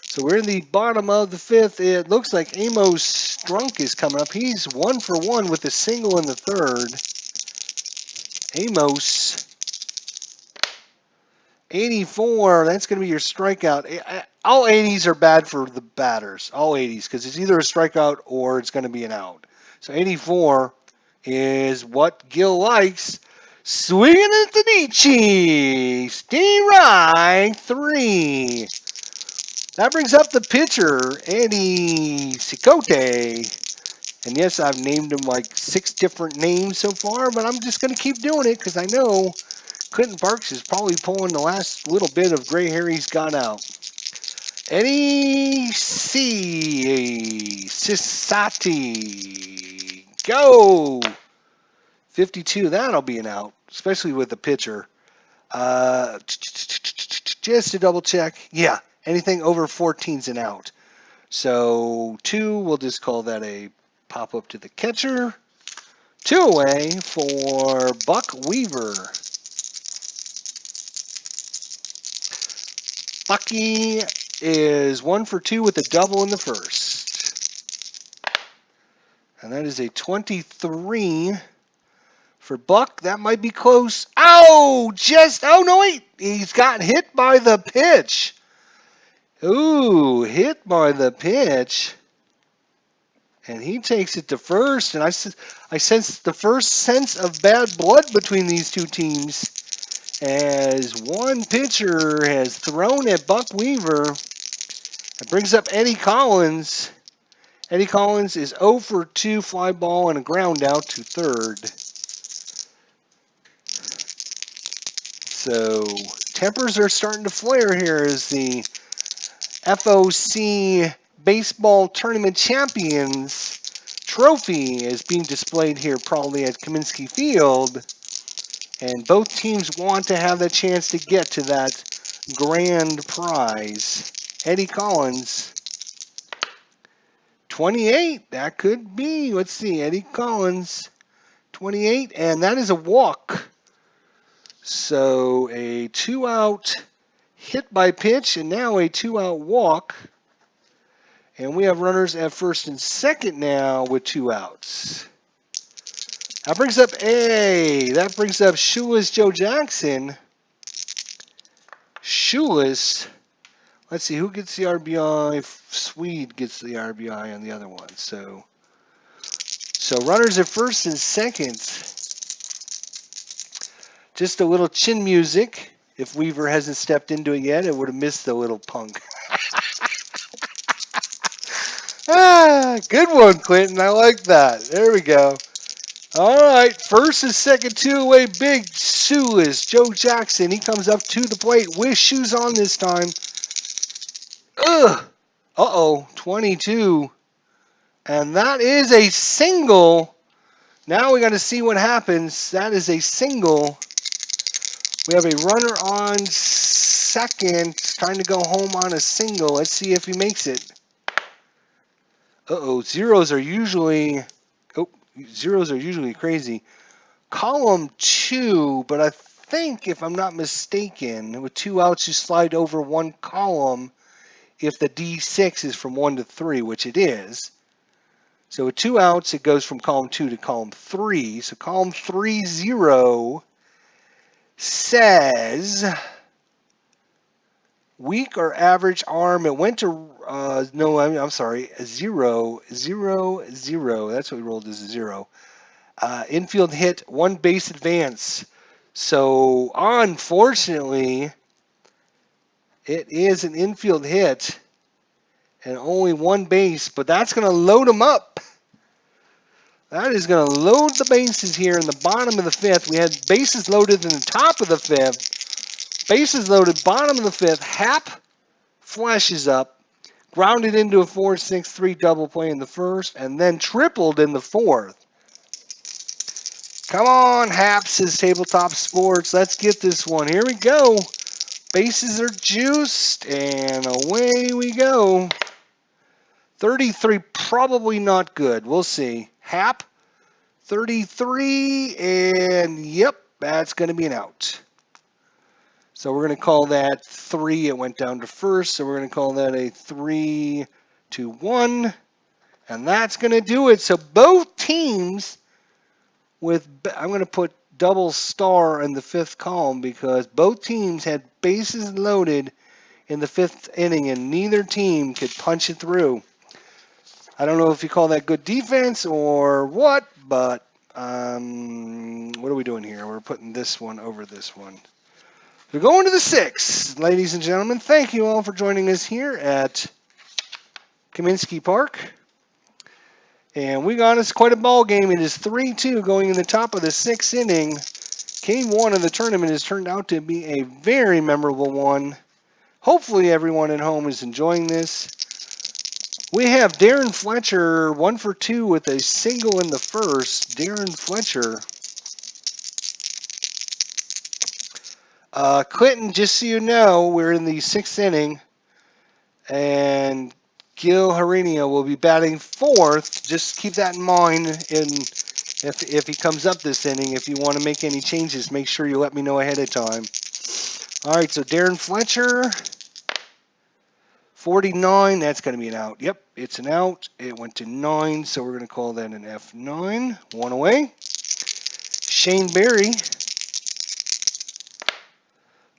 So we're in the bottom of the fifth. It looks like Amos Strunk is coming up. He's 1 for 1 with a single in the third. Amos, 84. That's going to be your strikeout. All 80s are bad for the batters. All 80s, because it's either a strikeout or it's going to be an out. So 84 is what Gil likes. Swinging at the Nietzsche. Stay right, 3. That brings up the pitcher, Andy Cicote. And yes, I've named him like 6 different names so far, but I'm just going to keep doing it because I know Clinton Parks is probably pulling the last little bit of gray hair he's got out. Eddie C. Sisati. Go! 52, that'll be an out, especially with the pitcher. Just to double check. Yeah, anything over 14 is an out. So 2, we'll just call that a pop up to the catcher. 2 away for Buck Weaver. Bucky is 1 for 2 with a double in the first. And that is a 23 for Buck. That might be close. Oh, no, wait. He's got hit by the pitch. Ooh, hit by the pitch. And he takes it to first. And I sense the first sense of bad blood between these two teams, as one pitcher has thrown at Buck Weaver. It brings up Eddie Collins. Eddie Collins is 0 for 2, fly ball and a ground out to third. So tempers are starting to flare here as the FOC Baseball Tournament Champions trophy is being displayed here probably at Kaminsky Field. And both teams want to have the chance to get to that grand prize. Eddie Collins, 28. That could be. Let's see. Eddie Collins, 28. And that is a walk. So a 2-out hit by pitch and now a 2-out walk. And we have runners at first and second now with 2 outs. That brings up Shoeless Joe Jackson. Shoeless. Let's see, who gets the RBI? Swede gets the RBI on the other one. So runners at first and second. Just a little chin music. If Weaver hasn't stepped into it yet, it would have missed the little punk. Good one, Clinton. I like that. There we go. All right, first and second, 2 away, big shoeless Joe Jackson. He comes up to the plate with shoes on this time. Uh-oh, 22. And that is a single. Now we got to see what happens. That is a single. We have a runner on second, trying to go home on a single. Let's see if he makes it. Zeros are usually crazy. Column 2, but I think, if I'm not mistaken, with 2 outs, you slide over one column if the D6 is from 1 to 3, which it is. So with 2 outs, it goes from column 2 to column 3. So column 3-0 says weak or average arm. It went to I'm sorry, 0. That's what we rolled as a 0. Infield hit, 1 base advance. So unfortunately, It is an infield hit and only one base, but that's going to load them up. That is going to load the bases here in the bottom of the fifth. We had bases loaded in the top of the fifth. Bases loaded bottom of the fifth. Happ flashes up, grounded into a 4-6-3 double play in the first, and then tripled in the fourth. Come on, Happ, says Tabletop Sports. Let's get this one. Here we go. Bases are juiced, and away we go. 33, probably not good. We'll see. Happ, 33, and yep, that's going to be an out. So we're going to call that 3. It went down to first, so we're going to call that a 3-1, and that's going to do it. So both teams with, I'm going to put double star in the fifth column because both teams had bases loaded in the fifth inning, and neither team could punch it through. I don't know if you call that good defense or what, but what are we doing here? We're putting this one over this one. We're going to the sixth, ladies and gentlemen. Thank you all for joining us here at Kaminsky Park. And we got us quite a ball game. It is 3-2 going in the top of the sixth inning. Game 1 of the tournament has turned out to be a very memorable one. Hopefully everyone at home is enjoying this. We have Darren Fletcher 1 for 2 with a single in the first. Darren Fletcher. Clinton, just so you know, we're in the sixth inning, and Gil Heredia will be batting fourth. Just keep that in mind. If he comes up this inning, if you want to make any changes, make sure you let me know ahead of time. All right, so Darren Fletcher. 49, that's going to be an out. Yep, it's an out. It went to 9, so we're going to call that an F9. 1 away. Shane Berry.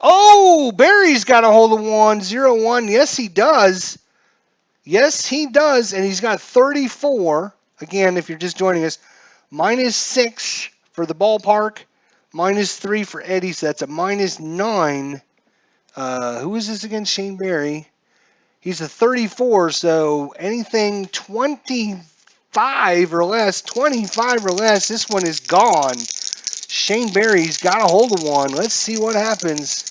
Oh, Berry's got a hold of 1. 0-1. Yes, he does. Yes, he does, and he's got 34. Again, if you're just joining us, -6 for the ballpark, -3 for Eddie, so that's a -9. Who is this again? Shane Berry. He's a 34, so anything 25 or less, this one is gone. Shane Berry's got a hold of 1. Let's see what happens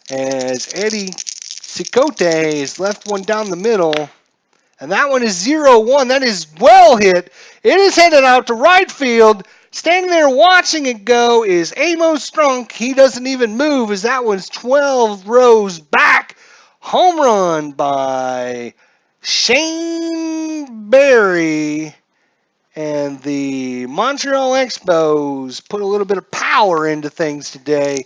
as Eddie Cicote has left one down the middle. And that one is 0-1. That is well hit. It is headed out to right field. Standing there watching it go is Amos Strunk. He doesn't even move as that one's 12 rows back. Home run by Shane Berry. And the Montreal Expos put a little bit of power into things today.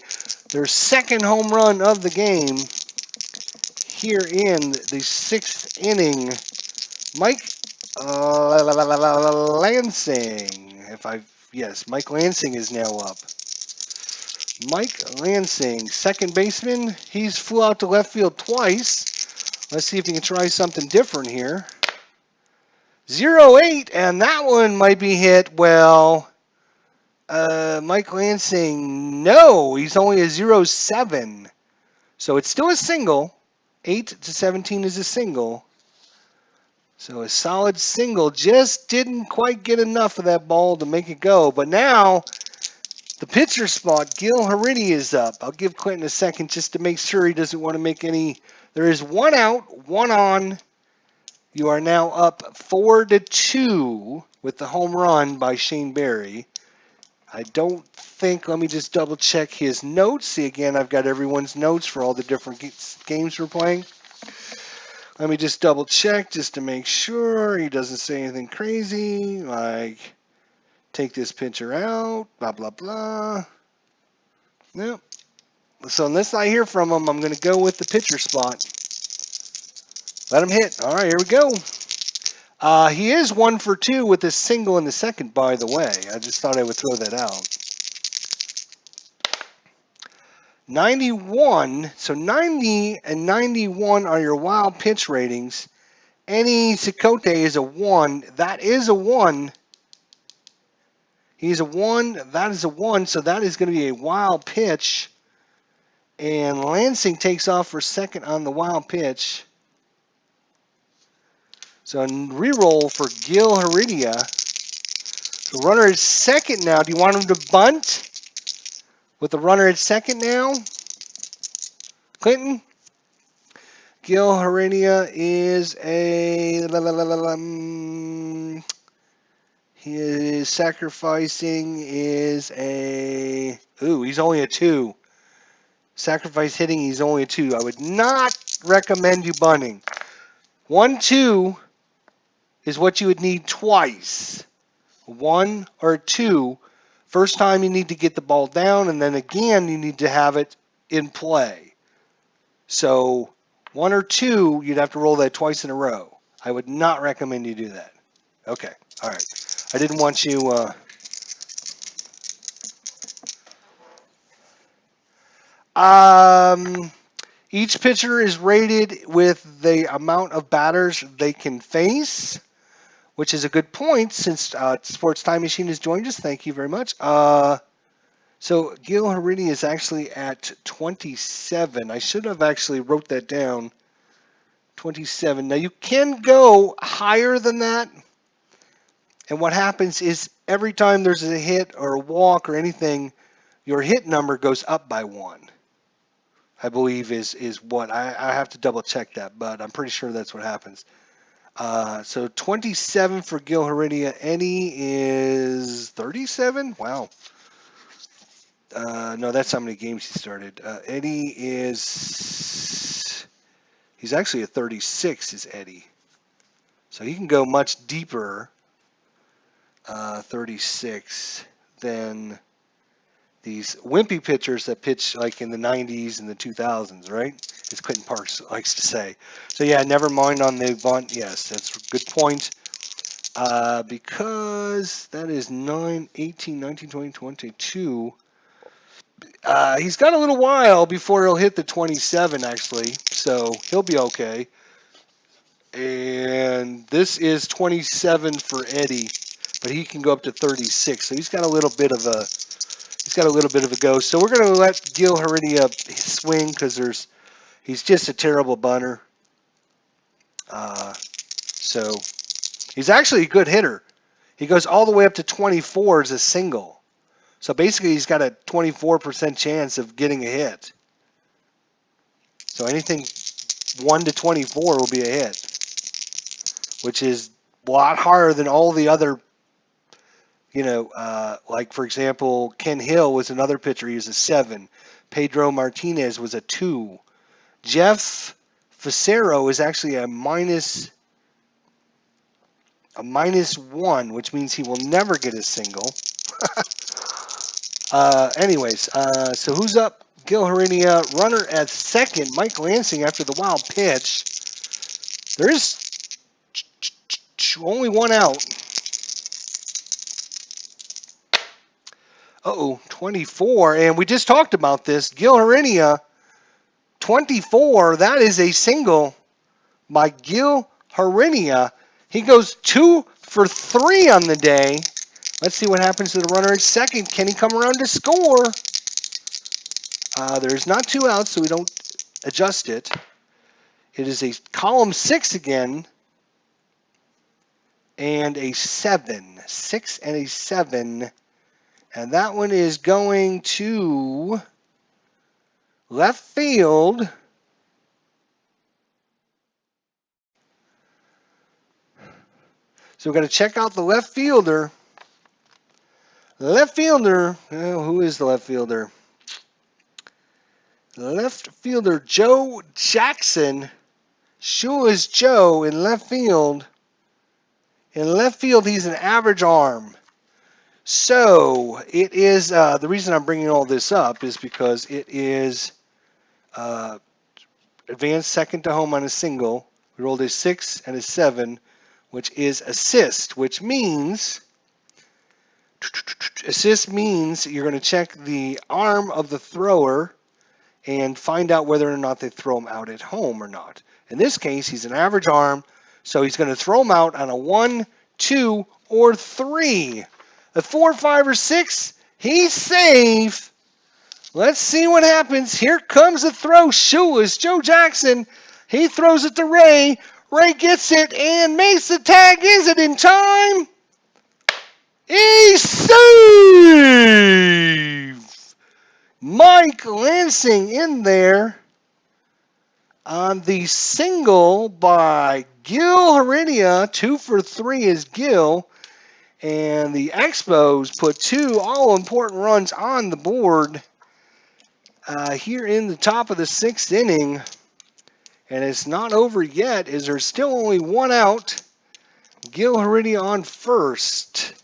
Their second home run of the game here in the sixth inning. Mike Lansing. Mike Lansing is now up. Mike Lansing, second baseman. He's flew out to left field twice. Let's see if he can try something different here. 0-8, and that one might be hit. Well, Mike Lansing, no, he's only a 0-7. So it's still a single. 8-17 is a single. So a solid single, just didn't quite get enough of that ball to make it go. But now, the pitcher spot, Gil Heredia is up. I'll give Clinton a second just to make sure he doesn't want to make any. There is 1 out, 1 on. You are now up 4-2 with the home run by Shane Berry. I don't think, let me just double check his notes. See, again, I've got everyone's notes for all the different games we're playing. Let me just double check just to make sure he doesn't say anything crazy, like take this pitcher out, blah, blah, blah. Nope. So unless I hear from him, I'm going to go with the pitcher spot. Let him hit. All right, here we go. He is 1 for 2 with a single in the second, by the way. I just thought I would throw that out. 91, so 90 and 91 are your wild pitch ratings. Any Cicote is a 1. That is a 1. He's a 1. That is a 1, so that is going to be a wild pitch. And Lansing takes off for second on the wild pitch. So re-roll for Gil Heredia. The runner is second now. Do you want him to bunt with the runner at second now? Clinton? Gil Heredia is a... He is sacrificing is a... Ooh, he's only a 2. Sacrifice hitting, he's only a 2. I would not recommend you bunting. 1-2 is what you would need twice. 1 or 2. First time you need to get the ball down, and then again you need to have it in play. So 1 or 2, you'd have to roll that twice in a row. I would not recommend you do that. Okay, all right. I didn't want you... Each pitcher is rated with the amount of batters they can face, which is a good point since Sports Time Machine has joined us. Thank you very much. So Gil Heredia is actually at 27. I should have actually wrote that down. 27. Now you can go higher than that. And what happens is every time there's a hit or a walk or anything, your hit number goes up by 1. I believe is what. I have to double check that, but I'm pretty sure that's what happens. So 27 for Gil Heredia. Eddie is 37? Wow. No, that's how many games he started. Eddie is... He's actually a 36 is Eddie. So he can go much deeper, 36, than these wimpy pitchers that pitch like in the 90s and the 2000s, right? As Clinton Parks likes to say. So yeah, never mind on the bunt. Yes, that's a good point. Because that is 9, 18, 19, 20, 22. He's got a little while before he'll hit the 27, actually. So he'll be okay. And this is 27 for Eddie, but he can go up to 36. So he's got a little bit of a... He's got a little bit of a go. So we're going to let Gil Heredia swing because he's just a terrible bunter. So he's actually a good hitter. He goes all the way up to 24 as a single. So basically he's got a 24% chance of getting a hit. So anything 1 to 24 will be a hit, which is a lot higher than all the other. Like, for example, Ken Hill was another pitcher. He was a 7. Pedro Martinez was a 2. Jeff Facero is actually a minus 1, which means he will never get a single. So who's up? Gil Heredia, runner at second. Mike Lansing after the wild pitch. There is only one out. 24, and we just talked about this. Gil Heredia, 24, that is a single by Gil Heredia. He goes 2 for 3 on the day. Let's see what happens to the runner at second. Can he come around to score? There's not 2 outs, so we don't adjust it. It is a column 6 again, and a 7. 6 and a 7. And that one is going to left field. So we're going to check out the left fielder. Who is the left fielder? Left fielder Joe Jackson. Sure is Joe in left field. In left field, he's an average arm. So it is, the reason I'm bringing all this up is because it is advanced second to home on a single. We rolled a 6 and a 7, which is assist, which means, assist means you're going to check the arm of the thrower and find out whether or not they throw him out at home or not. In this case, he's an average arm, so he's going to throw him out on a 1, 2, or 3. A 4, 5, or 6, he's safe. Let's see what happens. Here comes the throw. Shoeless Joe Jackson. He throws it to Ray. Ray gets it and makes the tag. Is it in time? A save! Mike Lansing in there on the single by Gil Heredia. 2 for 3 is Gil. And the Expos put 2 all-important runs on the board here in the top of the 6th inning. And it's not over yet, as there's still only 1 out. Gil Heredia on first.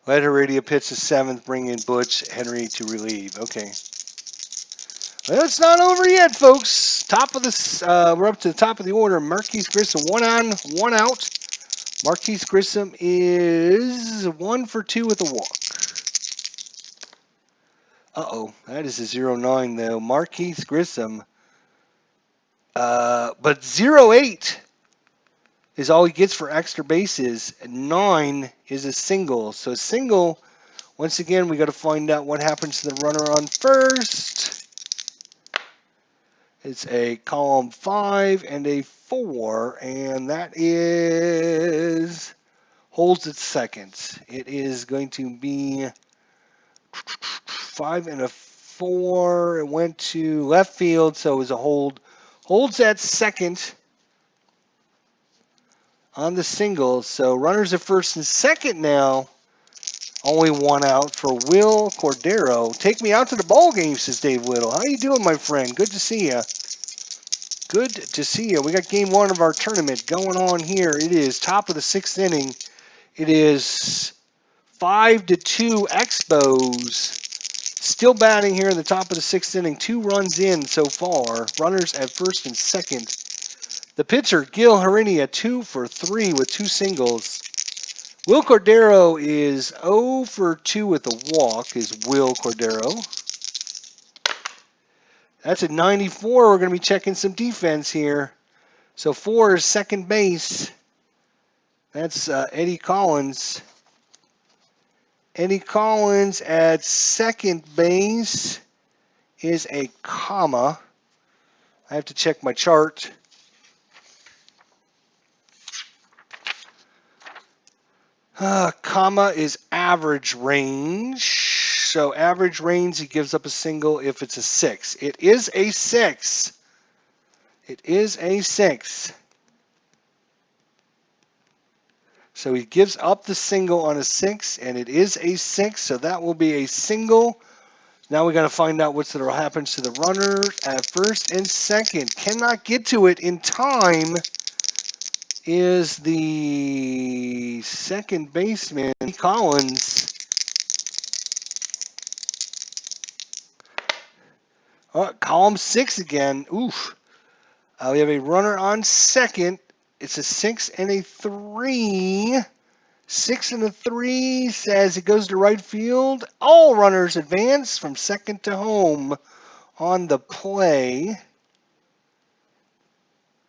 Let Heredia pitch the 7th, bring in Butch Henry to relieve. Okay. Well, it's not over yet, folks. We're up to the top of the order. Marquise Grissom, 1 on, 1 out. Marquise Grissom is 1 for 2 with a walk. That is a 0-9 though. Marquise Grissom, but 0-8 is all he gets for extra bases. 9 is a single. So a single. Once again, we got to find out what happens to the runner on first. It's a column 5 and a 4, and that is holds at second. It is going to be 5 and a 4. It went to left field, so it was a hold. Holds at second on the single. So runners at first and second now. Only 1 out for Will Cordero. Take me out to the ball game, says Dave Whittle. How you doing, my friend? Good to see you. Good to see you. We got game 1 of our tournament going on here. It is top of the 6th inning. It is 5-2 Expos. Still batting here in the top of the 6th inning. 2 runs in so far. Runners at first and second. The pitcher, Gil Heredia, 2 for 3 with 2 singles. Will Cordero is 0 for 2 with a walk, is Will Cordero. That's at 94. We're going to be checking some defense here. So 4 is second base. That's Eddie Collins. Eddie Collins at second base is a comma. I have to check my chart. Comma is average range. So average range, he gives up a single if it's a 6. It is a 6. It is a 6. So he gives up the single on a 6, and it is a 6. So that will be a single. Now we got to find out what happens to the runner at first and second. Cannot get to it in time is the second baseman, Collins. Column 6 again. Oof. We have a runner on second. It's a 6 and a 3. 6 and a 3 says it goes to right field. All runners advance from second to home on the play.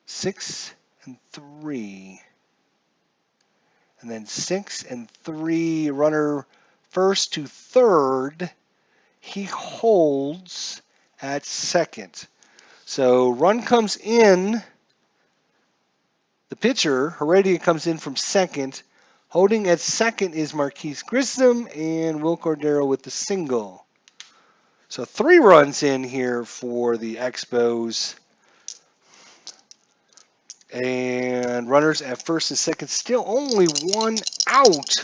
6 and 3. And then 6 and 3, runner first to third. He holds at second. So run comes in. The pitcher, Heredia, comes in from second. Holding at second is Marquise Grissom and Will Cordero with the single. So 3 runs in here for the Expos. And runners at first and second, still only 1 out.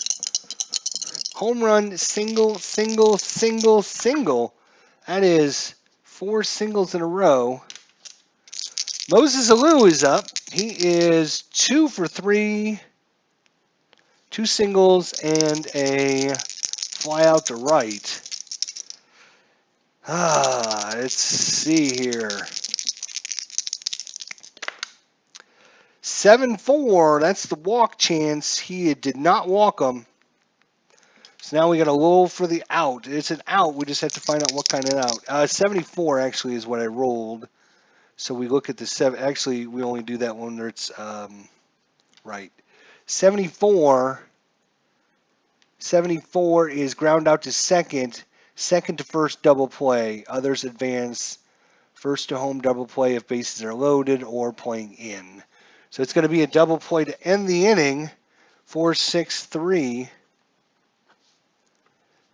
Home run, single, single, single, single. That is 4 singles in a row. Moses Alou is up. He is 2 for 3. 2 singles and a fly out to right. Let's see here. 7-4, that's the walk chance. He did not walk him. So now we got a lull for the out. It's an out. We just have to find out what kind of out. 74 actually is what I rolled. So we look at the 7. Actually, we only do that when it's right. 74. 74 is ground out to second. Second to first double play. Others advance first to home double play if bases are loaded or playing in. So it's going to be a double play to end the inning. 4-6-3.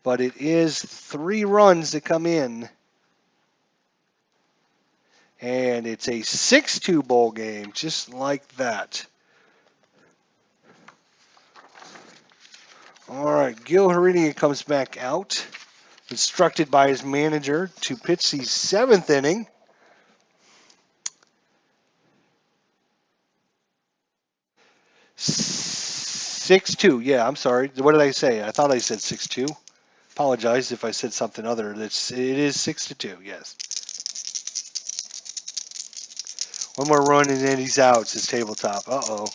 But it is 3 runs that come in. And it's a 6-2 ball game, just like that. All right, Gil Heredia comes back out, instructed by his manager to pitch the 7th inning. Six-two. Yeah, I'm sorry. What did I say? I thought I said 6-2. Apologize if I said something other. It is 6-2. Yes. One more run and then he's out. It's his tabletop. Uh-oh.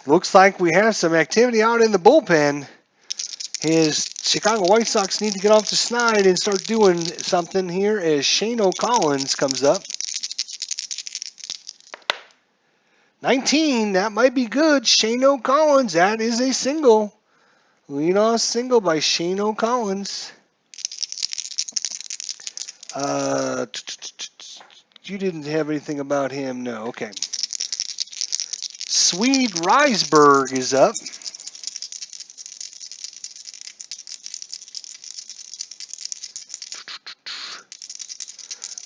Looks like we have some activity out in the bullpen. His Chicago White Sox need to get off the snide and start doing something here as Shane O'Collins comes up. 19, that might be good. Shane O'Collins, that is a single. Leadoff single by Shane O'Collins. You didn't have anything about him? No, okay. Swede Risberg is up.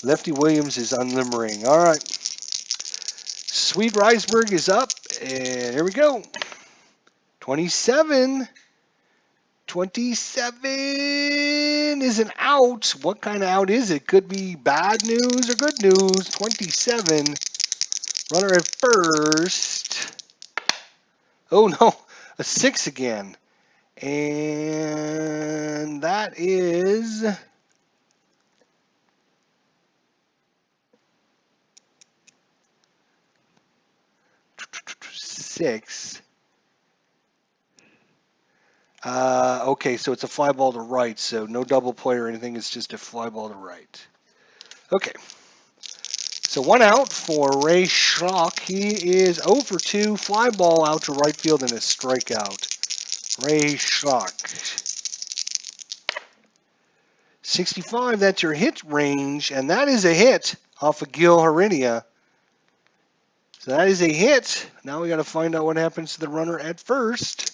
Lefty Williams is unlimbering. All right. Swede Risberg is up, and here we go. 27. 27 is an out. What kind of out is it? Could be bad news or good news. 27. Runner at first. Oh, no. A 6 again. And that is... six. Okay, so it's a fly ball to right, so no double play or anything. It's just a fly ball to right. Okay. So 1 out for Ray Schrock. He is 0 for 2, fly ball out to right field and a strikeout. Ray Schrock. 65, that's your hit range, and that is a hit off of Gil Heredia. So that is a hit. Now we got to find out what happens to the runner at first.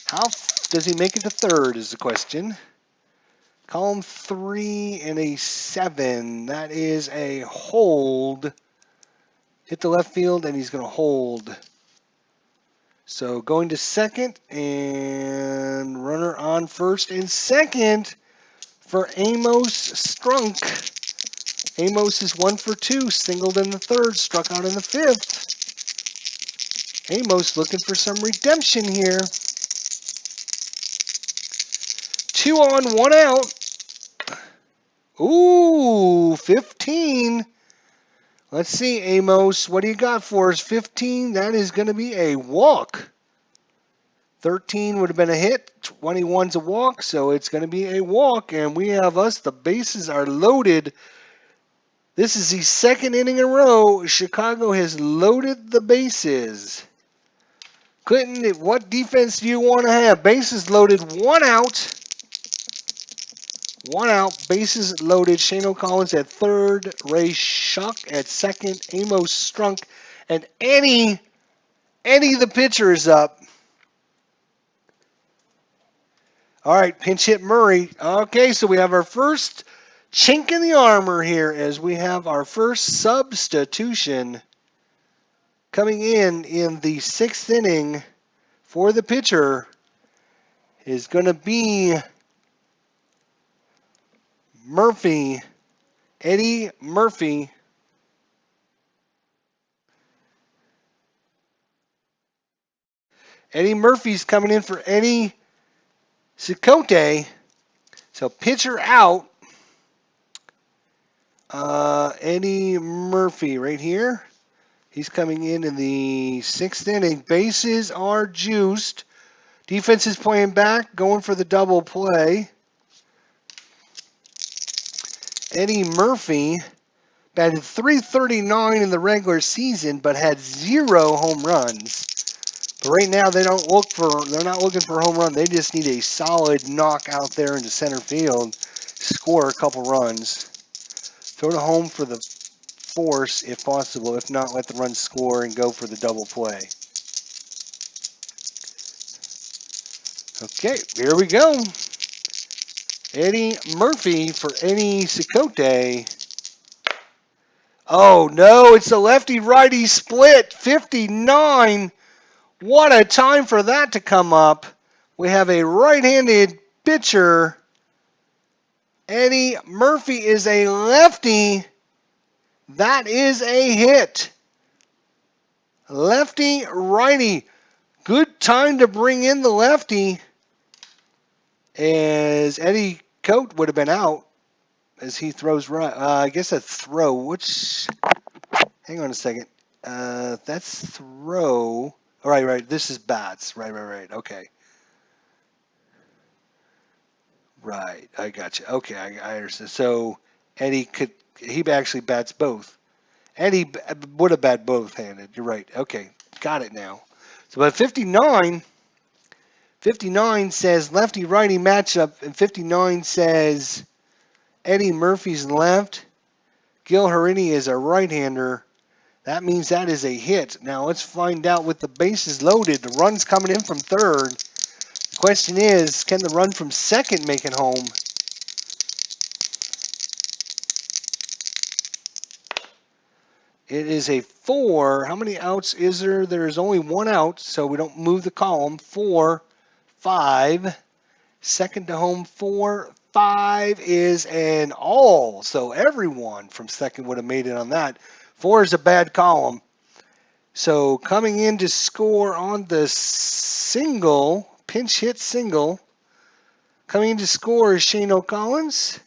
How does he make it to third is the question. Column 3 and a 7. That is a hold. Hit the left field and he's going to hold. So going to second and runner on first and second for Amos Strunk. Amos is 1 for 2, singled in the third, struck out in the 5th. Amos looking for some redemption here. 2 on, 1 out. Ooh, 15. Let's see, Amos, what do you got for us? 15, that is going to be a walk. 13 would have been a hit. 21's a walk, so it's going to be a walk. And we have us, the bases are loaded. This is the 2nd inning in a row. Chicago has loaded the bases. Clinton, what defense do you want to have? Bases loaded, 1 out. 1 out, bases loaded. Shane O'Collins at third. Ray Schrock at second. Amos Strunk. And Eddie the pitcher is up. All right, pinch hit Murray. Okay, so we have our first chink in the armor here as we have our first substitution coming in the 6th inning for the pitcher is going to be Murphy, Eddie Murphy. Eddie Murphy's coming in for Eddie Cicote. So pitcher out. Eddie Murphy right here. He's coming in the 6th inning. Bases are juiced. Defense is playing back, going for the double play. Eddie Murphy batted .339 in the regular season, but had 0 home runs. But right now they're not looking for a home run. They just need a solid knock out there into center field, score a couple runs, throw to home for the force if possible. If not, let the run score and go for the double play. Okay, here we go. Eddie Murphy for Eddie Cicote. Oh no, it's a lefty-righty split. 59. What a time for that to come up. We have a right-handed pitcher. Eddie Murphy is a lefty. That is a hit. Lefty-righty. Good time to bring in the lefty, as Eddie Coate would have been out as he throws right. I guess a throw. Hang on a second. That's throw. All right. This is bats. Right. Okay. Right. I got you. Okay, I understand. So he actually bats both. Eddie would have bat both-handed. You're right. Okay, got it now. So, but 59 says lefty-righty matchup, and 59 says Eddie Murphy's left. Gil Heredia is a right-hander. That means that is a hit. Now let's find out with the bases loaded. The run's coming in from third. The question is, can the run from second make it home? It is a 4. How many outs is there? There is only 1 out, so we don't move the column. 4, 5. Second to home, 4, 5 is an all. So everyone from second would have made it on that. 4 is a bad column. So coming in to score on the single, pinch hit single, coming in to score is Shane O'Collins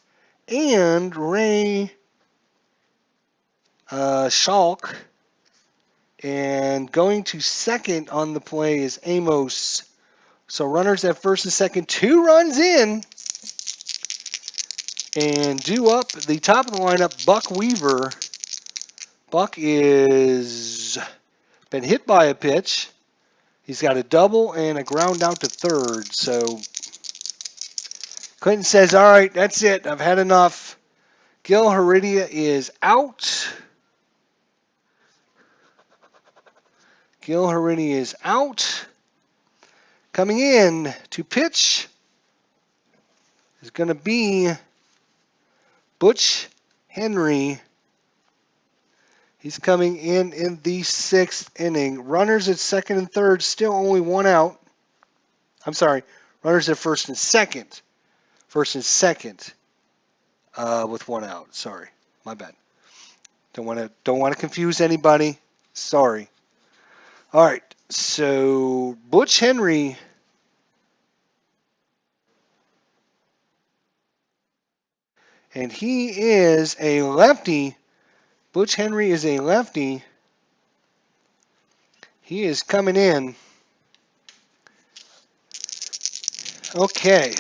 and Ray Schalk. And going to second on the play is Amos. So runners at first and second, 2 runs in. And due up the top of the lineup, Buck Weaver. Buck is been hit by a pitch. He's got a double and a ground out to third. So Clinton says, all right, that's it. I've had enough. Gil Heredia is out. Gil Heredia is out. Coming in to pitch is going to be Butch Henry. He's coming in the 6th inning. Runners at second and third, still only 1 out. I'm sorry, runners at first and second. First and second with 1 out. Sorry, my bad. Don't want to confuse anybody. Sorry. All right, so Butch Henry. And he is a lefty. Butch Henry is a lefty. He is coming in. Okay.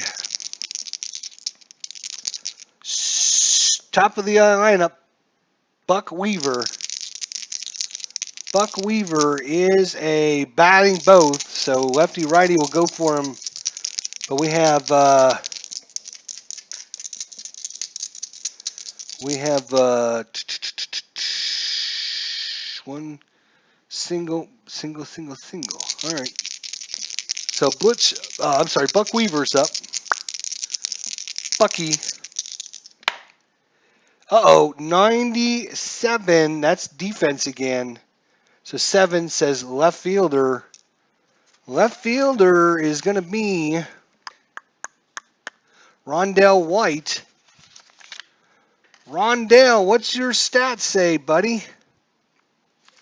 Top of the lineup, Buck Weaver. Buck Weaver is a batting both, so lefty-righty will go for him. But we have one single. All right. So Buck Weaver's up. Bucky. 97. That's defense again. So 7 says left fielder. Left fielder is going to be Rondell White. Rondell, what's your stats say, buddy?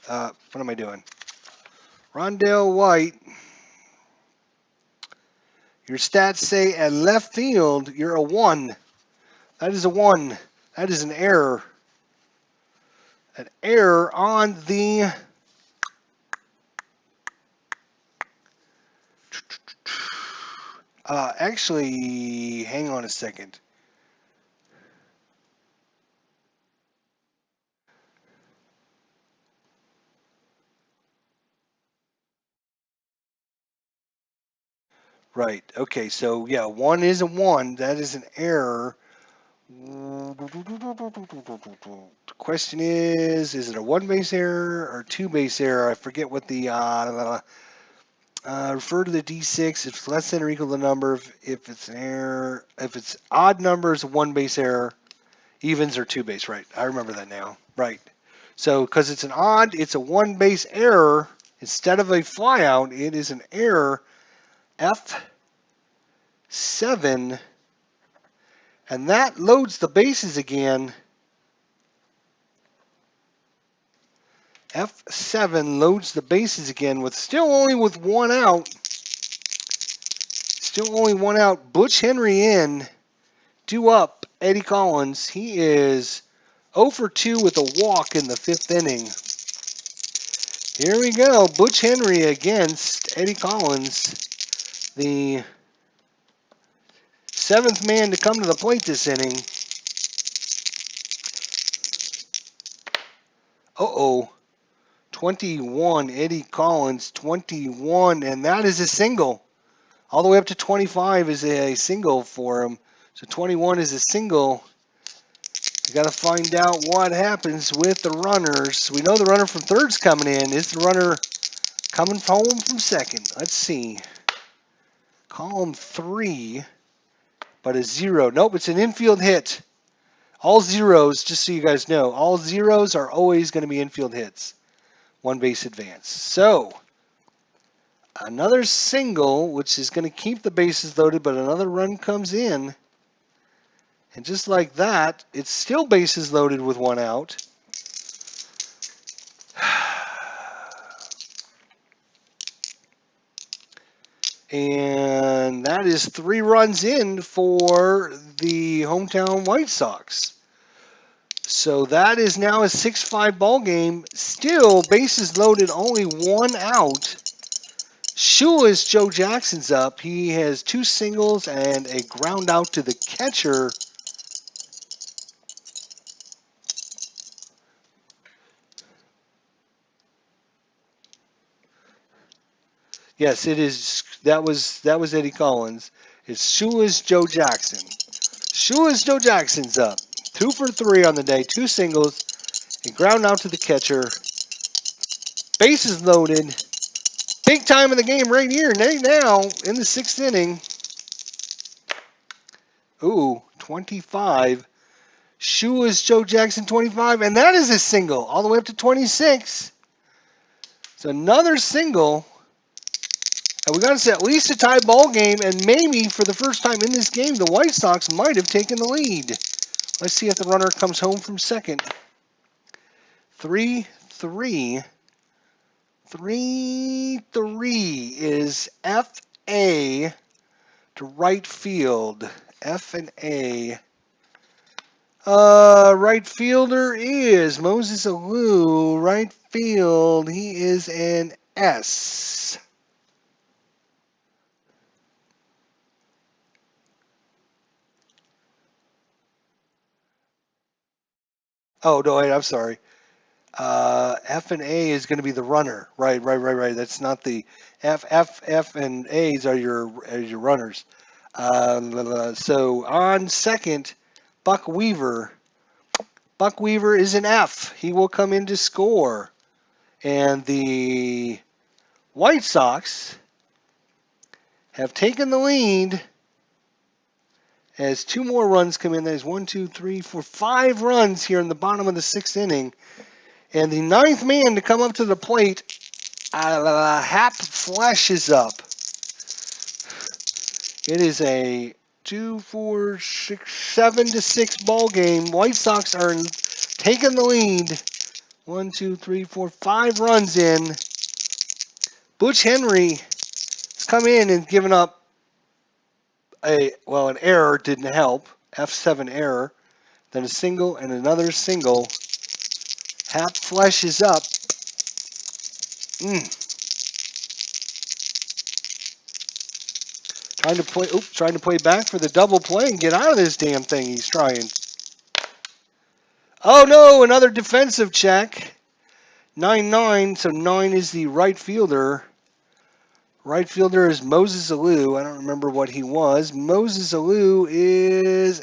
What am I doing? Rondell White. Your stats say at left field, you're a 1. That is a 1. That is an error. An error on the actually, hang on a second. Right. Okay. So yeah, one is a one. That is an error. The question is it a one base error or two base error? I forget what the refer to the D6 if it's less than or equal to the number. If it's an error, if it's odd numbers, one base error. Evens are two base. Right. I remember that now. Right. So because it's an odd, it's a one base error instead of a flyout. It is an error. F7, and that loads the bases again. F7 loads the bases again with still only with one out. Still only one out. Butch Henry in. Due up Eddie Collins. He is 0 for 2 with a walk in the fifth inning. Here we go. Butch Henry against Eddie Collins. The seventh man to come to the plate this inning. Uh-oh. 21, Eddie Collins, 21, and that is a single. All the way up to 25 is a single for him. So 21 is a single. We got to find out what happens with the runners. We know the runner from third's coming in. Is the runner coming home from second? Let's see. Column 3, but a zero. Nope, it's an infield hit. All zeros, just so you guys know, all zeros are always going to be infield hits. One base advance. So, another single, which is going to keep the bases loaded, but another run comes in. And just like that, it's still bases loaded with one out. And that is 3 runs in for the hometown White Sox. So that is now a 6-5 ball game. Still bases loaded, only one out. Shoeless Joe Jackson's up. He has 2 singles and a ground out to the catcher. Yes, it is. That was Eddie Collins. It's Shoeless Joe Jackson. Shoeless Joe Jackson's up. 2 for 3 on the day. 2 singles. A ground out to the catcher. Bases loaded. Big time in the game right here. Right now in the 6th inning. Ooh, 25. Shoeless Joe Jackson, 25. And that is a single. All the way up to 26. It's another single. And we got to say at least a tie ball game, and maybe for the first time in this game, the White Sox might have taken the lead. Let's see if the runner comes home from second. 3-3. 3-3 is F.A. to right field. F and A. Right fielder is Moses Alou. Right field, he is an S. Oh, no, wait, I'm sorry. F and A is going to be the runner. Right. That's not the F and A's are your runners. So on second, Buck Weaver. Buck Weaver is an F. He will come in to score. And the White Sox have taken the lead as 2 more runs come in. There's 1, 2, 3, 4, 5 runs here in the bottom of the 6th inning. And the 9th man to come up to the plate, Hap Flesh is up. It is a 2, 4, 6, 7-6 ball game. White Sox are taking the lead. 1, 2, 3, 4, 5 runs in. Butch Henry has come in and given up an error didn't help. F7 error. Then a single and another single. Hap Flesh is up. Trying to play back for the double play and get out of this damn thing. He's trying. Oh no, another defensive check. 9-9, so 9 is the right fielder. Right fielder is Moses Alou. I don't remember what he was. Moses Alou is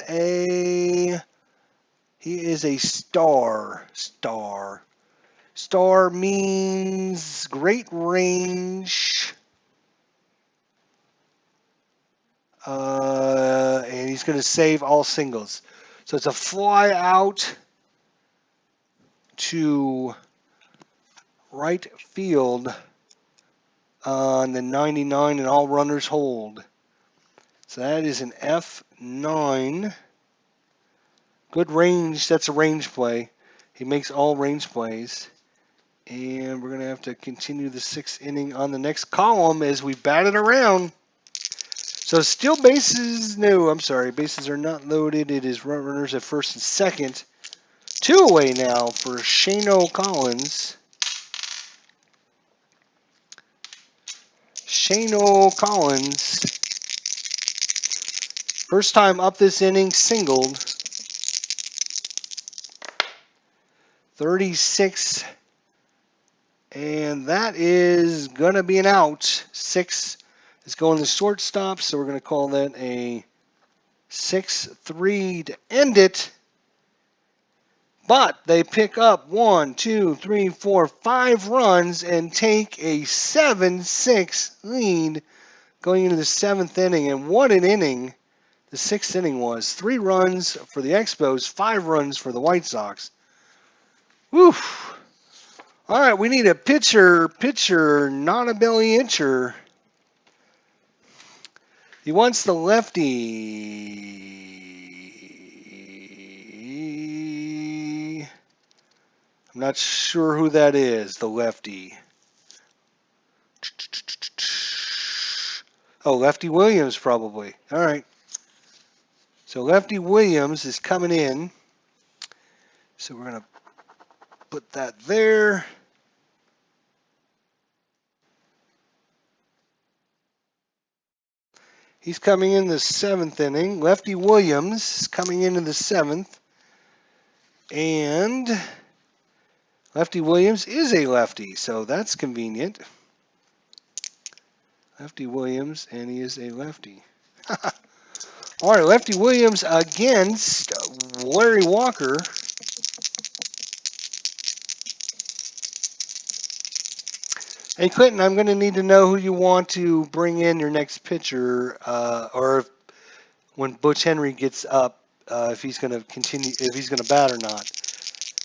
a star. Star means great range. And he's going to save all singles. So it's a fly out to right field on the 99, and all runners hold. So that is an F9. Good range. That's a range play. He makes all range plays. And we're going to have to continue the 6th inning on the next column as we bat it around. So still bases, no, I'm sorry, bases are not loaded. It is runners at first and second. 2 away now for Shano Collins. Shano Collins, first time up this inning, singled. 36, and that is going to be an out. 6 is going to shortstop, so we're going to call that a 6-3 to end it. But they pick up 1, 2, 3, 4, 5 runs and take a 7-6 lead going into the 7th inning. And what an inning the 6th inning was. 3 runs for the Expos, 5 runs for the White Sox. Woo! All right, we need a pitcher, not a belly incher. He wants the lefty. I'm not sure who that is, the lefty. Oh, Lefty Williams probably. All right. So Lefty Williams is coming in. So we're going to put that there. He's coming in the 7th inning. Lefty Williams is coming into the 7th. And Lefty Williams is a lefty, so that's convenient. Lefty Williams, and he is a lefty. All right, Lefty Williams against Larry Walker. Hey, Clinton, I'm going to need to know who you want to bring in your next pitcher, or when Butch Henry gets up, if he's going to continue, if he's going to bat or not.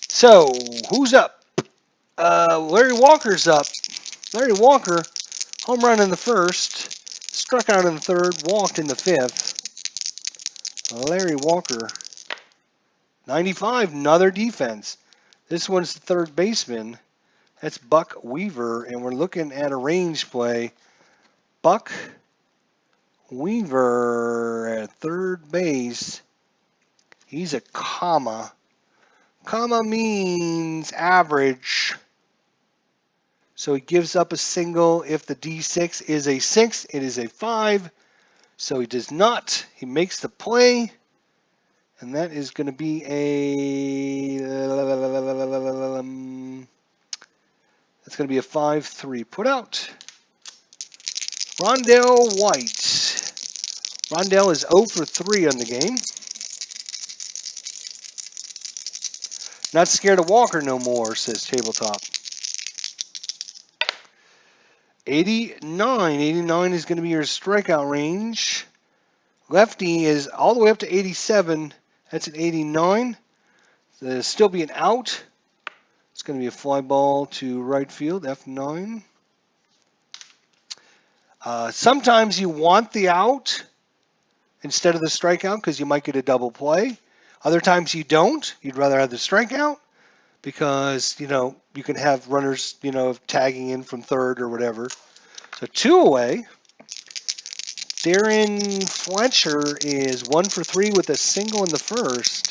So, who's up? Larry Walker's up. Larry Walker, home run in the 1st, struck out in the 3rd, walked in the 5th. Larry Walker, 95, another defense. This one's the 3rd baseman. That's Buck Weaver, and we're looking at a range play. Buck Weaver at 3rd base. He's a comma. Comma means average. So he gives up a single. If the D6 is a 6, it is a 5. So he does not. He makes the play. And that is going to be a... That's going to be a 5-3 put out. Rondell White. Rondell is 0 for 3 on the game. Not scared of Walker no more, says Tabletop. 89. 89 is going to be your strikeout range. Lefty is all the way up to 87. That's an 89. There'll still be an out. It's going to be a fly ball to right field, F9. Sometimes you want the out instead of the strikeout because you might get a double play. Other times you don't. You'd rather have the strikeout because, you can have runners, tagging in from 3rd or whatever. So 2 away. Darren Fletcher is 1 for 3 with a single in the 1st.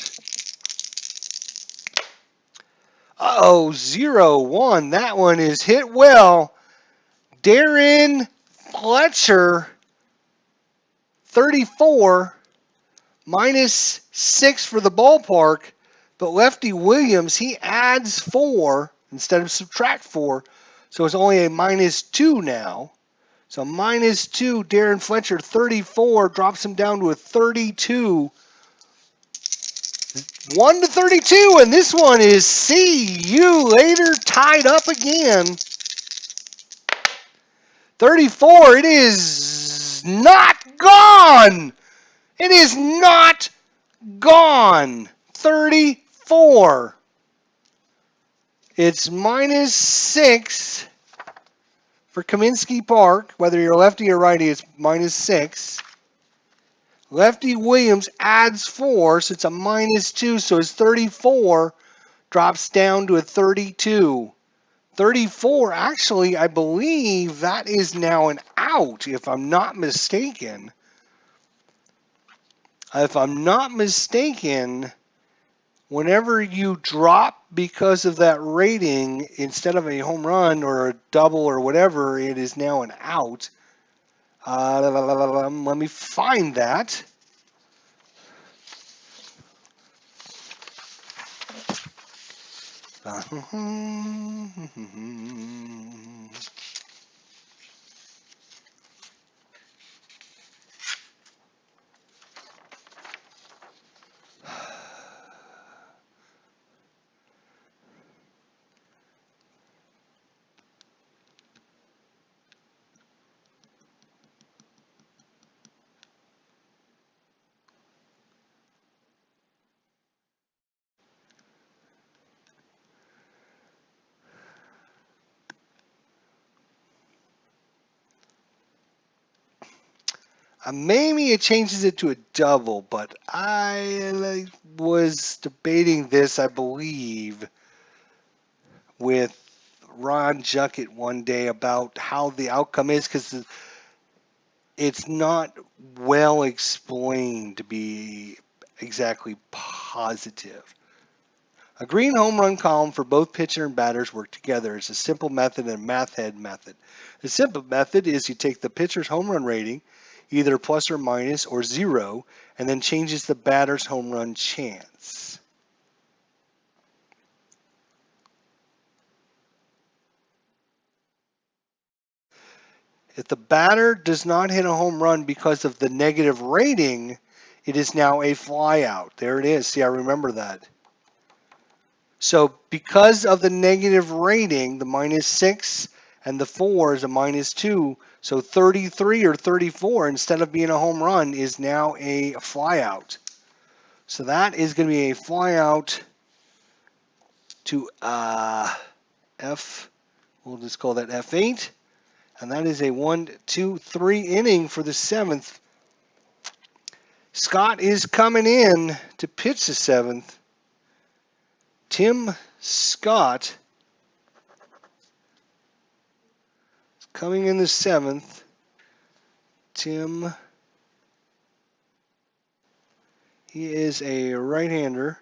Uh-oh, 0-1. That one is hit well. Darren Fletcher, 34, minus 6 for the ballpark. But Lefty Williams, he adds 4 instead of subtract 4. So it's only a minus 2 now. So -2, Darren Fletcher, 34, drops him down to a 32. 1 to 32, and this one is see you later, tied up again. 34, it is not gone. It is not gone. 34. It's -6 for Kaminsky Park. Whether you're lefty or righty, it's -6. Lefty Williams adds 4, so it's a -2, so his 34 drops down to a 32. 34, actually, I believe that is now an out, if I'm not mistaken. If I'm not mistaken, whenever you drop because of that rating, instead of a home run or a double or whatever, it is now an out. Let me find that. Maybe it changes it to a double, but I was debating this, I believe, with Ron Juckett one day about how the outcome is, because it's not well explained to be exactly positive. A green home run column for both pitcher and batters work together. It's a simple method and a math head method. The simple method is you take the pitcher's home run rating, either plus or minus or 0, and then changes the batter's home run chance. If the batter does not hit a home run because of the negative rating, it is now a flyout. There it is. See, I remember that. So because of the negative rating, the -6 and the 4 is a -2. So 33 or 34, instead of being a home run, is now a flyout. So that is going to be a flyout to F. We'll just call that F8. And that is a 1, 2, 3 inning for the 7th. Scott is coming in to pitch the 7th. Tim Scott coming in the 7th. Tim, he is a right-hander.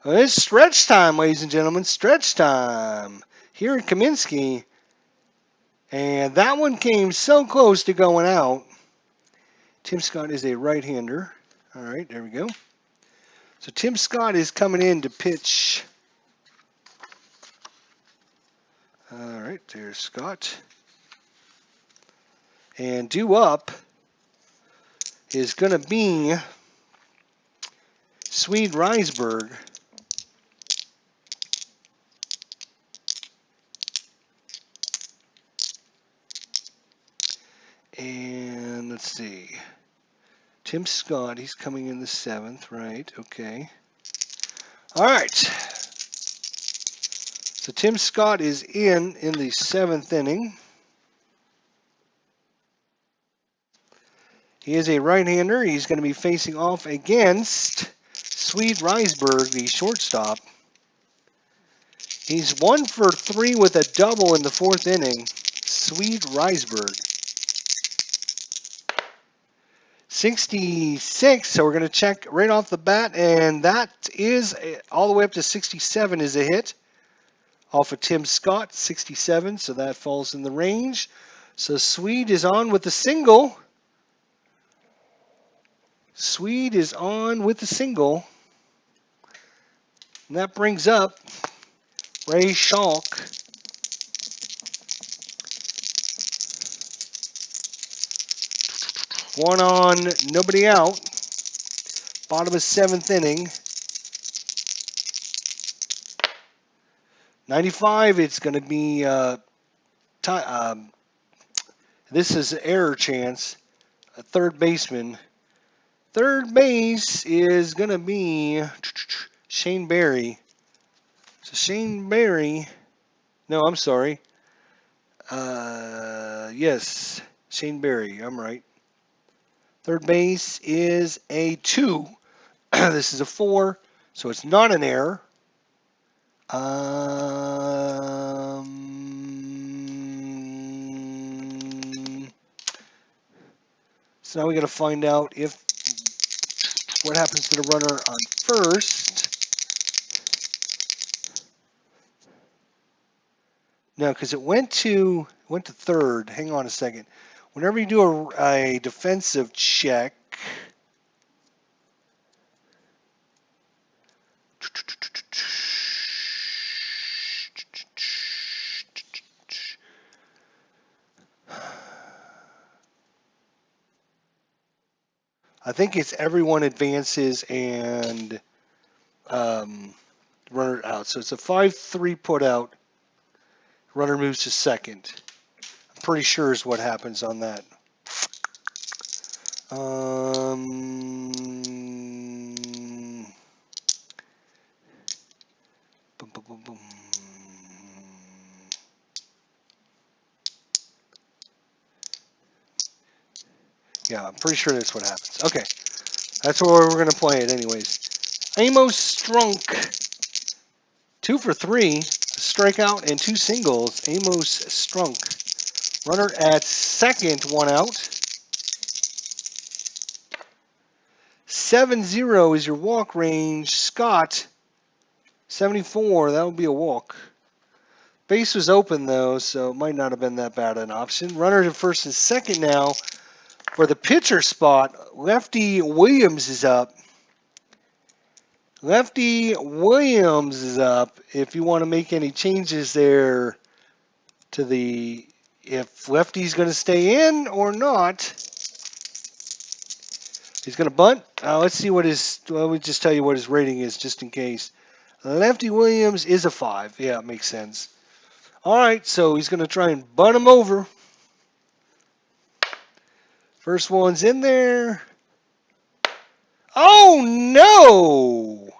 Well, it's stretch time, ladies and gentlemen. Stretch time here at Kaminsky. And that one came so close to going out. Tim Scott is a right-hander. All right, there we go. So Tim Scott is coming in to pitch. All right, there's Scott. And due up is going to be Swede Reisberg. And let's see. Tim Scott, he's coming in the 7th, right? Okay. All right. So Tim Scott is in the 7th inning. He is a right-hander. He's going to be facing off against Swede Reisberg, the shortstop. He's 1 for 3 with a double in the 4th inning. Swede Reisberg. 66, so we're going to check right off the bat, and that is all the way up to 67 is a hit off of Tim Scott, 67, so that falls in the range. So Swede is on with the single. Swede is on with the single. And that brings up Ray Schalk. One on, nobody out. Bottom of 7th inning. 95, it's going to be, this is an error chance. A third baseman. Third base is going to be Shane Barry. So Shane Barry, no, I'm sorry. Yes, Shane Barry, I'm right. Third base is a 2. This is a 4, so it's not an error. So now we got to find out if what happens to the runner on first. No, because it went to third. Hang on a second. Whenever you do a defensive check, I think it's everyone advances and runner out. So it's a 5-3 put out. Runner moves to second. I'm pretty sure is what happens on that. Boom, boom, boom, boom. Yeah, I'm pretty sure that's what happens. Okay, that's where we're going to play it anyways. Amos Strunk, 2 for 3, a strikeout and 2 singles. Amos Strunk. Runner at second, 1 out. 7-0 is your walk range. Scott, 74, that would be a walk. Base was open though, so it might not have been that bad an option. Runner to first and second now. For the pitcher spot, Lefty Williams is up. Lefty Williams is up. If you want to make any changes there to the, if Lefty's going to stay in or not. He's going to bunt. Let's see what his, let me just tell you what his rating is just in case. Lefty Williams is a 5. Yeah, it makes sense. All right, so he's going to try and bunt him over. First one's in there. Oh, no!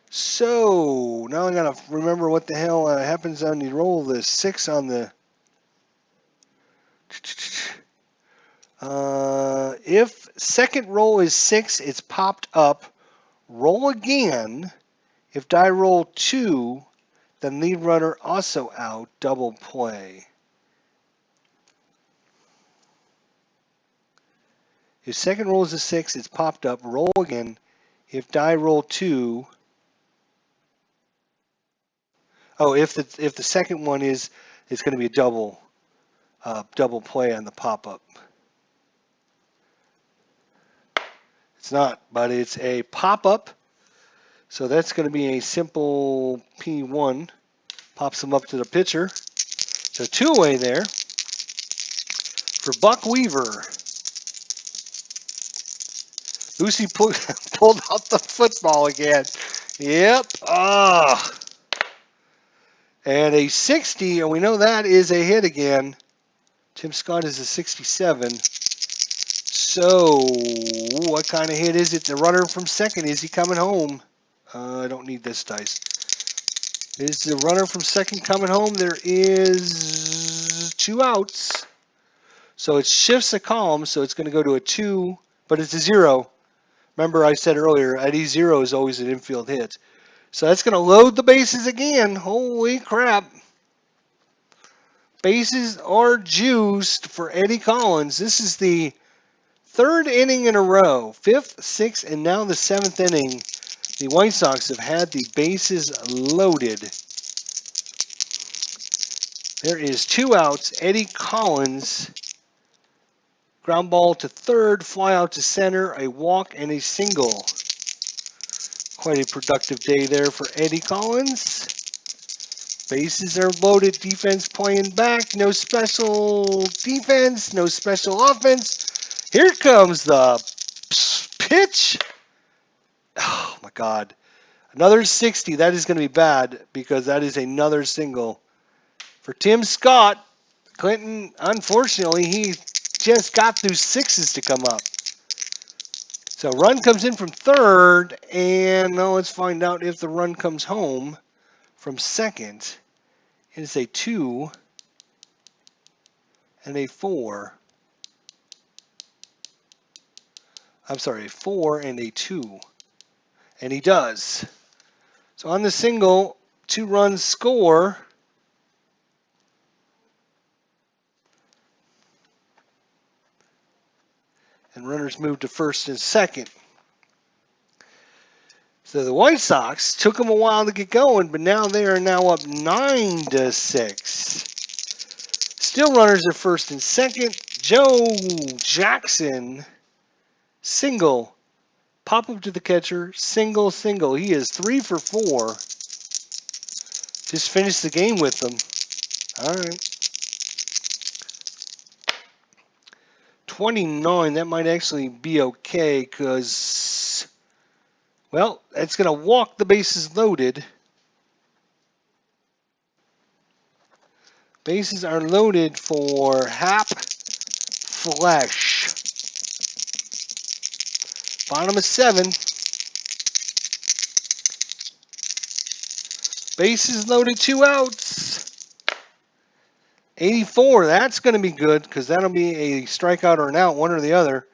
So, now I got to remember what the hell happens on the roll of the 6 on the... if second roll is 6, it's popped up. Roll again. If die roll 2, then lead runner also out. Double play. If second roll is a 6, it's popped up. Roll again. If die roll 2, oh, if the second one is, it's going to be a double play on the pop up. It's not, but it's a pop up. So that's going to be a simple P1. Pops them up to the pitcher. So 2-away there for Buck Weaver. Lucy pulled out the football again. Yep. And a 60, and we know that is a hit again. Tim Scott is a 67. So what kind of hit is it? The runner from second, is he coming home? I don't need this dice. Is the runner from second coming home? There is 2 outs. So it shifts a column, so it's going to go to a 2, but it's a 0. Remember I said earlier, Eddie 0 is always an infield hit. So that's going to load the bases again. Holy crap. Bases are juiced for Eddie Collins. This is the 3rd inning in a row. 5th, 6th, and now the 7th inning. The White Sox have had the bases loaded. There is 2 outs. Eddie Collins, ground ball to third, fly out to center, a walk, and a single. Quite a productive day there for Eddie Collins. Bases are loaded. Defense playing back. No special defense. No special offense. Here comes the pitch. Oh, my God. Another 60. That is going to be bad because that is another single. For Tim Scott, Clinton, unfortunately, he just got through sixes to come up. So run comes in from third, and now let's find out if the run comes home from second. It is a 2 and a 4. I'm sorry, a 4 and a 2. And he does. So on the single, 2 runs score. And runners move to first and second. So the White Sox took them a while to get going, but now they are now up 9-6. Still runners at first and second. Joe Jackson, single. Pop up to the catcher, single, single. He is 3 for 4. Just finished the game with them. All right. 29, that might actually be okay because, well, it's going to walk the bases loaded. Bases are loaded for Hap Flesh. Bottom of 7. Bases loaded, 2 outs. 84, that's going to be good because that'll be a strikeout or an out, one or the other.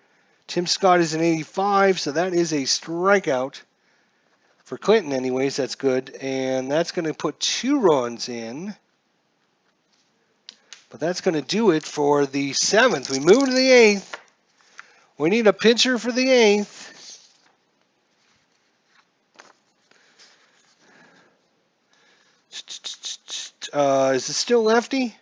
Tim Scott is an 85, so that is a strikeout. For Clinton, anyways, that's good. And that's going to put 2 runs in. But that's going to do it for the 7th. We move to the 8th. We need a pitcher for the 8th. Is it still lefty?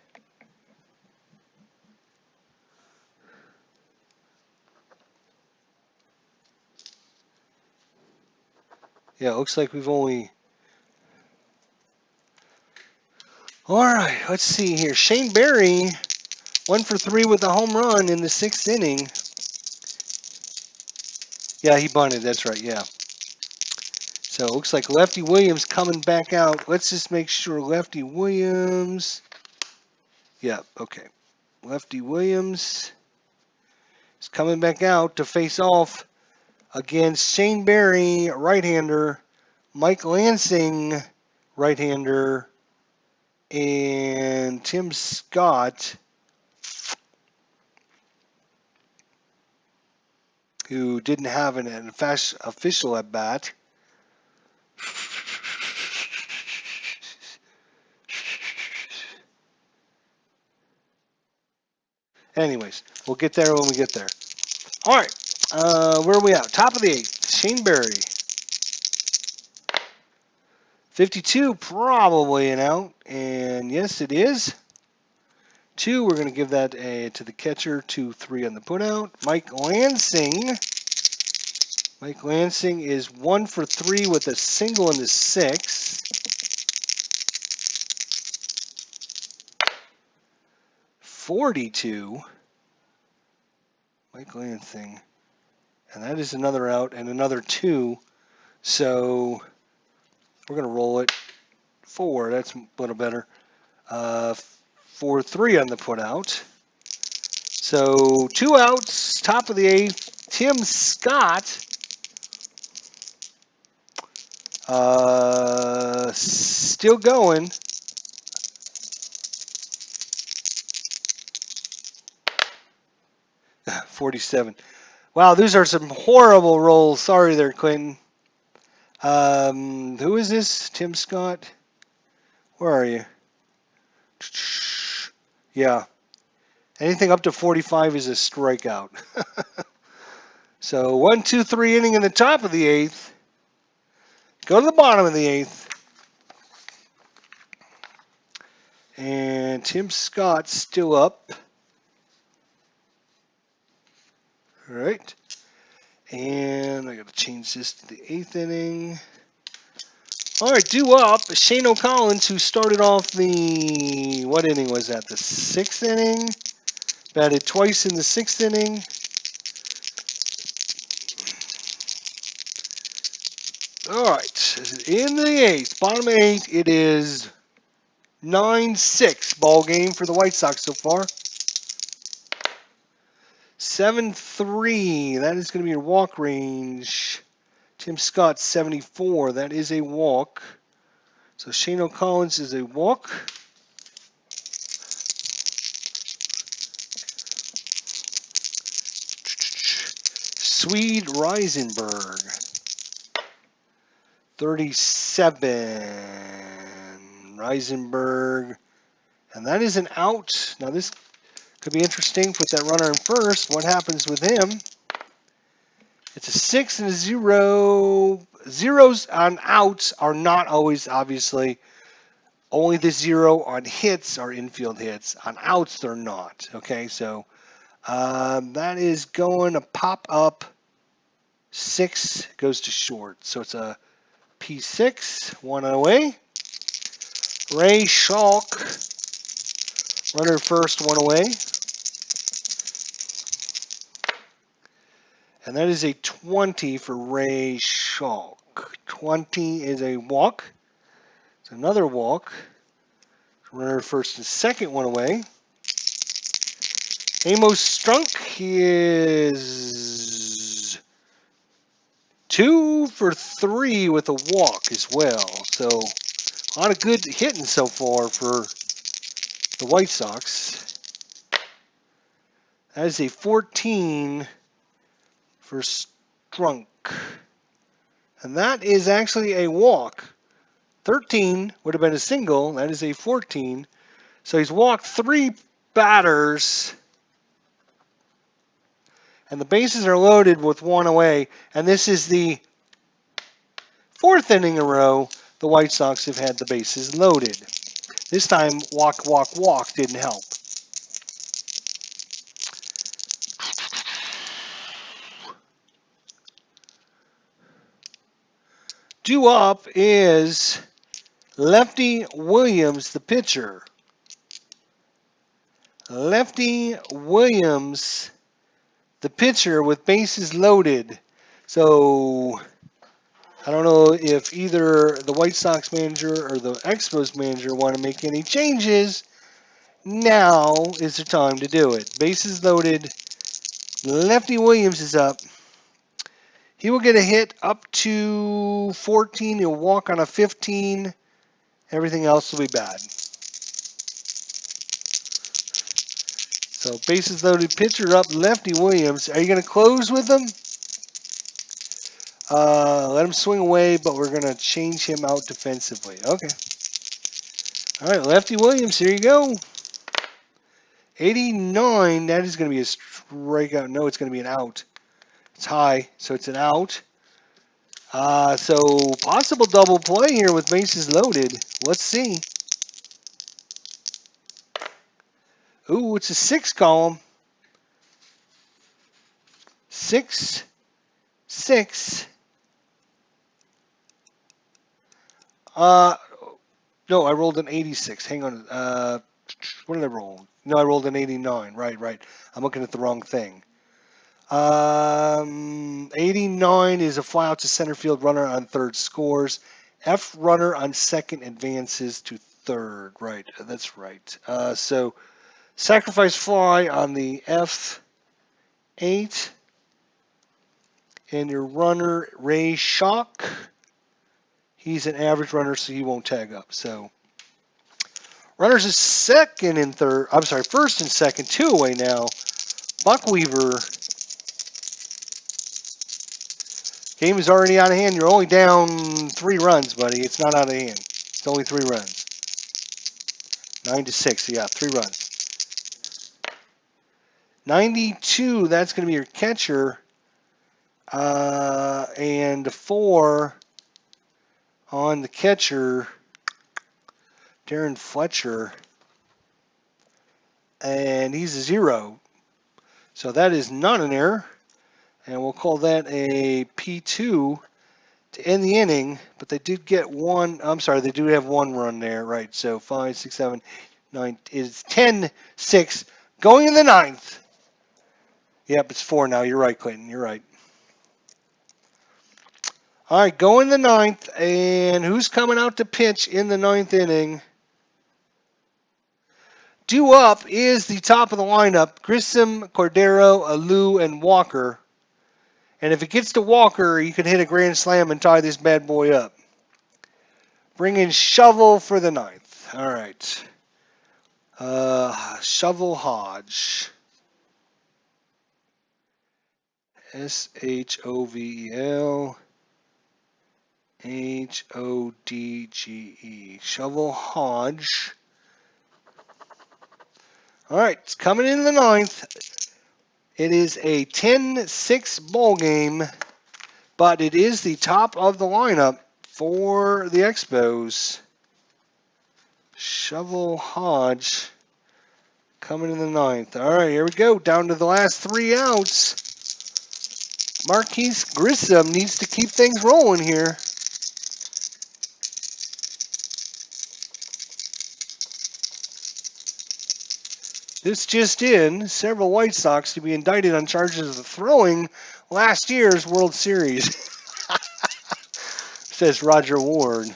Yeah, it looks like we've only... All right, let's see here. Shane Berry, 1 for 3 with a home run in the 6th inning. Yeah, he bunted. That's right, yeah. So it looks like Lefty Williams coming back out. Let's just make sure Lefty Williams... Yeah, okay. Lefty Williams is coming back out to face off against Shane Berry, right-hander, Mike Lansing, right-hander, and Tim Scott, who didn't have an official at bat. Anyways, we'll get there when we get there. All right, where are we at? Top of the 8th, Shane Berry. 52, probably an out, and yes, it is. 2, we're going to give that to the catcher. 2-3 on the putout. Mike Lansing. Mike Lansing is 1 for 3 with a single in the 6th. 42. Mike Lansing. And that is another out and another 2. So we're going to roll it. 4, that's a little better. 4-3 on the putout. So 2 outs, top of the 8th. Tim Scott. Still going. $47. Wow, these are some horrible rolls. Sorry there, Clinton. Who is this? Tim Scott? Where are you? Yeah. Anything up to 45 is a strikeout. So 1, 2, 3 inning in the top of the 8th. Go to the bottom of the 8th. And Tim Scott's still up. All right. And I got to change this to the 8th inning. All right, due up, Shane O'Collins, who started off the, what inning was that? The 6th inning? Batted twice in the 6th inning. All right, in the 8th, bottom 8, it is 9-6 ball game for the White Sox so far. 7-3, that is going to be your walk range. Tim Scott, 74, that is a walk. So Shane O'Collins is a walk. Swede Reisenberg, 37. Reisenberg, and that is an out. Now this could be interesting. Put that runner in first. What happens with him? It's a 6 and a 0. Zeros on outs are not always, obviously. Only the 0 on hits are infield hits. On outs, they're not. Okay, so that is going to pop up. 6 goes to short. So it's a P6, 1 away. Ray Schalk, runner first, 1 away. And that is a 20 for Ray Schalk. 20 is a walk. It's another walk. Runner first and second, 1 away. Amos Strunk, he is 2 for 3 with a walk as well. So a lot of good hitting so far for the White Sox. That is a 14 for Strunk. And that is actually a walk. 13 would have been a single. That is a 14. So he's walked 3 batters. And the bases are loaded with 1 away. And this is the 4th inning in a row the White Sox have had the bases loaded. This time, walk, walk, walk didn't help. Due up is Lefty Williams, the pitcher. Lefty Williams, the pitcher, with bases loaded. So I don't know if either the White Sox manager or the Expos manager want to make any changes. Now is the time to do it. Bases loaded. Lefty Williams is up. He will get a hit up to 14. He'll walk on a 15. Everything else will be bad. So bases loaded, pitcher up, Lefty Williams. Are you going to close with him? Let him swing away, but we're going to change him out defensively. Okay. All right, Lefty Williams, here you go. 89, that is going to be a strikeout. No, it's going to be an out. It's high, so it's an out. So possible double play here with bases loaded. Let's see. Ooh, it's a 6 column. 6, 6. No, I rolled an 86. Hang on. What did I roll? No, I rolled an 89. Right. I'm looking at the wrong thing. 89 is a fly out to center field, runner on third scores. F runner on second advances to third. Right, that's right. So sacrifice fly on the F8. And your runner, Ray Schalk. He's an average runner, so he won't tag up. So runners is second and third. I'm sorry, first and second, 2 away now. Buck Weaver. Game is already out of hand. You're only down 3 runs, buddy. It's not out of hand. It's only 3 runs. 9-6. Yeah, 3 runs. 92. That's going to be your catcher. And 4 on the catcher, Darren Fletcher. And he's a 0. So that is not an error. And we'll call that a P2. to end the inning, but they did get one. I'm sorry, they do have one run there, right? So 5, 6, 7, 9. It's 10-6 going in the ninth. Yep, it's 4 now. You're right, Clinton. You're right. All right, go in the ninth, and who's coming out to pitch in the ninth inning? Due up is the top of the lineup: Grissom, Cordero, Alou, and Walker. And if it gets to Walker, he could hit a grand slam and tie this bad boy up. Bring in Shovel for the ninth. All right. Shovel Hodge. Shovel Hodge. Shovel Hodge. All right, it's coming in the ninth. It is a 10-6 ball game, but it is the top of the lineup for the Expos. Shovel Hodge coming in the ninth. All right, here we go. Down to the last 3 outs. Marquise Grissom needs to keep things rolling here. This just in, several White Sox to be indicted on charges of throwing last year's World Series, says Roger Ward.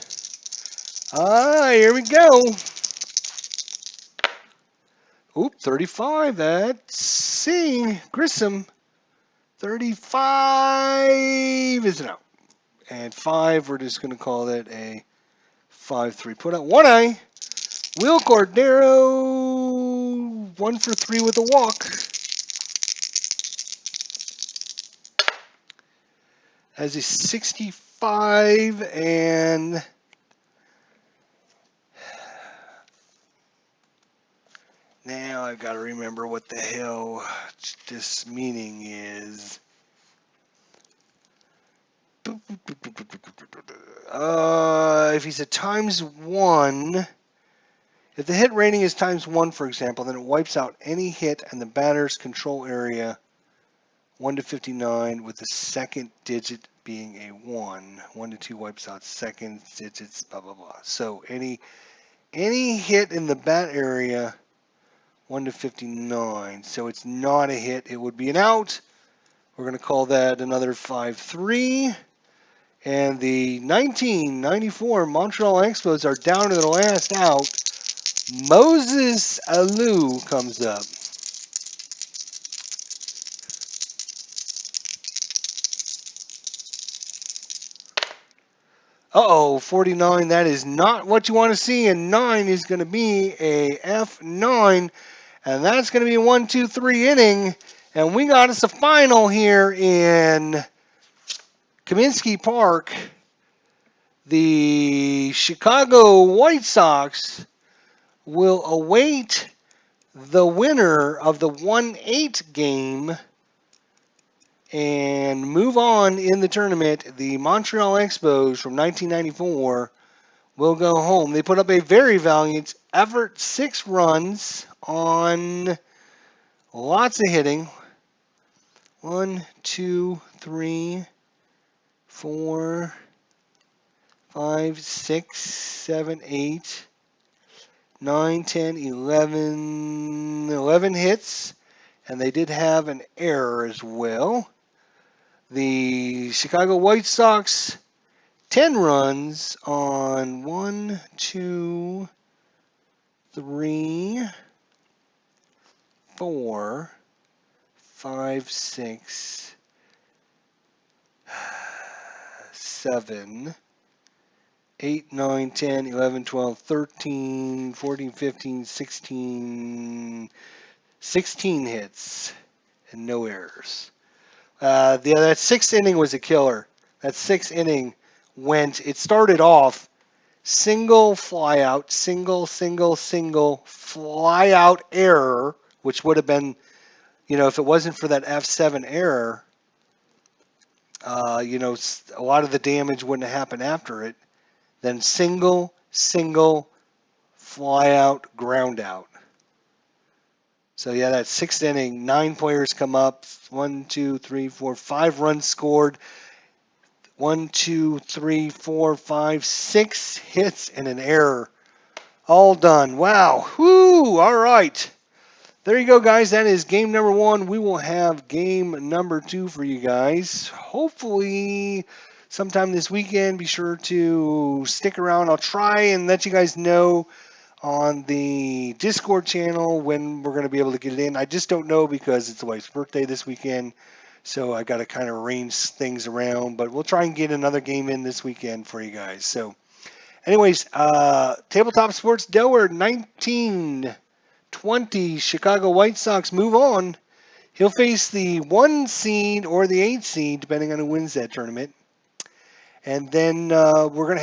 Here we go. Oop, 35. That's C. Grissom. 35 is an out. And 5, we're just going to call that a 5-3. Put out 1A. Will Cordero, 1 for 3 with a walk. Has a 65, and now I've got to remember what the hell this meaning is. If he's a ×1, if the hit rating is ×1, for example, then it wipes out any hit in the batter's control area 1 to 59, with the second digit being a 1. 1 to 2 wipes out second digits, blah, blah, blah. So any hit in the bat area 1 to 59. So it's not a hit. It would be an out. We're going to call that another 5-3. And the 1994 Montreal Expos are down to the last out. Moses Alou comes up. Uh-oh, 49. That is not what you want to see. And 9 is going to be a F9. And that's going to be a 1-2-3 inning. And we got us a final here in Kaminsky Park. The Chicago White Sox will await the winner of the 1-8 game and move on in the tournament. The Montreal Expos from 1994 will go home. They put up a very valiant effort, 6 runs on lots of hitting. 1, 2, 3, 4, 5, 6, 7, 8, 9, 10, 11 hits, and they did have an error as well. The Chicago White Sox, 10 runs on 1, 2, 3, 4, 5, 6, 7, 8, 9, 10, 11, 12, 13, 14, 15, 16 hits and no errors. That 6th inning was a killer. That 6th inning it started off single fly out, single fly out error, which would have been, if it wasn't for that F7 error, a lot of the damage wouldn't have happened after it. Then single, fly out, ground out. So yeah, that 6th inning, 9 players come up, 1, 2, 3, 4, 5 runs scored. 1, 2, 3, 4, 5, 6 hits and an error. All done. Wow. Whoo. All right. There you go, guys. That is game number 1. We will have game number 2 for you guys. Hopefully sometime this weekend. Be sure to stick around. I'll try and let you guys know on the Discord channel when we're going to be able to get it in. I just don't know because it's the wife's birthday this weekend. So I got to kind of arrange things around. But we'll try and get another game in this weekend for you guys. So anyways, Tabletop Sports Delaware 1920 Chicago White Sox move on. He'll face the 1 seed or the 8 seed, depending on who wins that tournament. And then we're gonna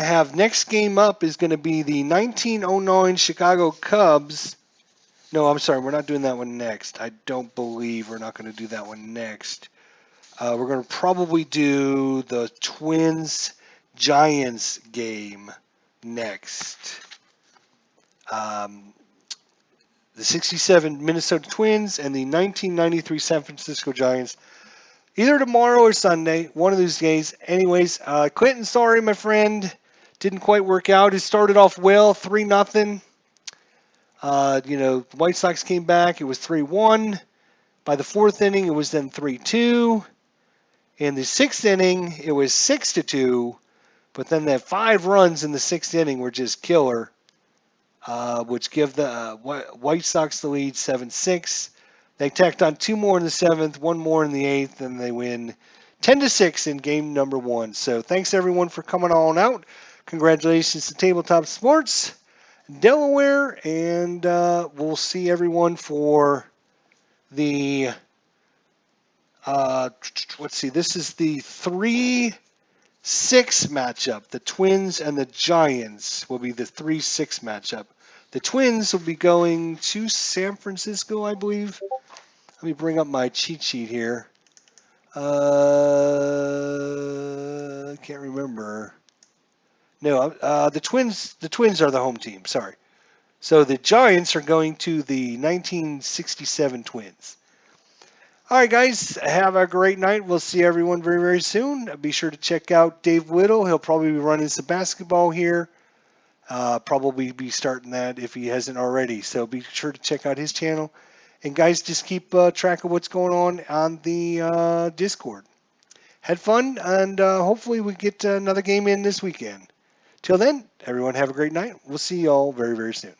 have next game up is gonna be the 1909 Chicago Cubs. No, I'm sorry, we're not doing that one next. I don't believe we're not gonna do that one next. We're gonna probably do the Twins Giants game next. The 67 Minnesota Twins and the 1993 San Francisco Giants. Either tomorrow or Sunday, one of those days. Anyways, Clinton, sorry, my friend, didn't quite work out. It started off well, 3-0. The White Sox came back. It was 3-1. By the 4th inning, it was then 3-2. In the 6th inning, it was 6-2. But then that 5 runs in the 6th inning were just killer, which give the White Sox the lead 7-6. They tacked on 2 more in the 7th, 1 more in the 8th, and they win 10-6 in game number 1. So thanks everyone for coming on out. Congratulations to Tabletop Sports Delaware, and we'll see everyone for the let's see. This is the 3-6 matchup. The Twins and the Giants will be the 3-6 matchup. The Twins will be going to San Francisco, I believe. Let me bring up my cheat sheet here. Can't remember. No, the Twins are the home team. Sorry. So the Giants are going to the 1967 Twins. All right, guys, have a great night. We'll see everyone very, very soon. Be sure to check out Dave Whittle. He'll probably be running some basketball here. Probably be starting that if he hasn't already. So be sure to check out his channel. And guys, just keep track of what's going on the Discord. Had fun, and hopefully we get another game in this weekend. Till then, everyone have a great night. We'll see you all very, very soon.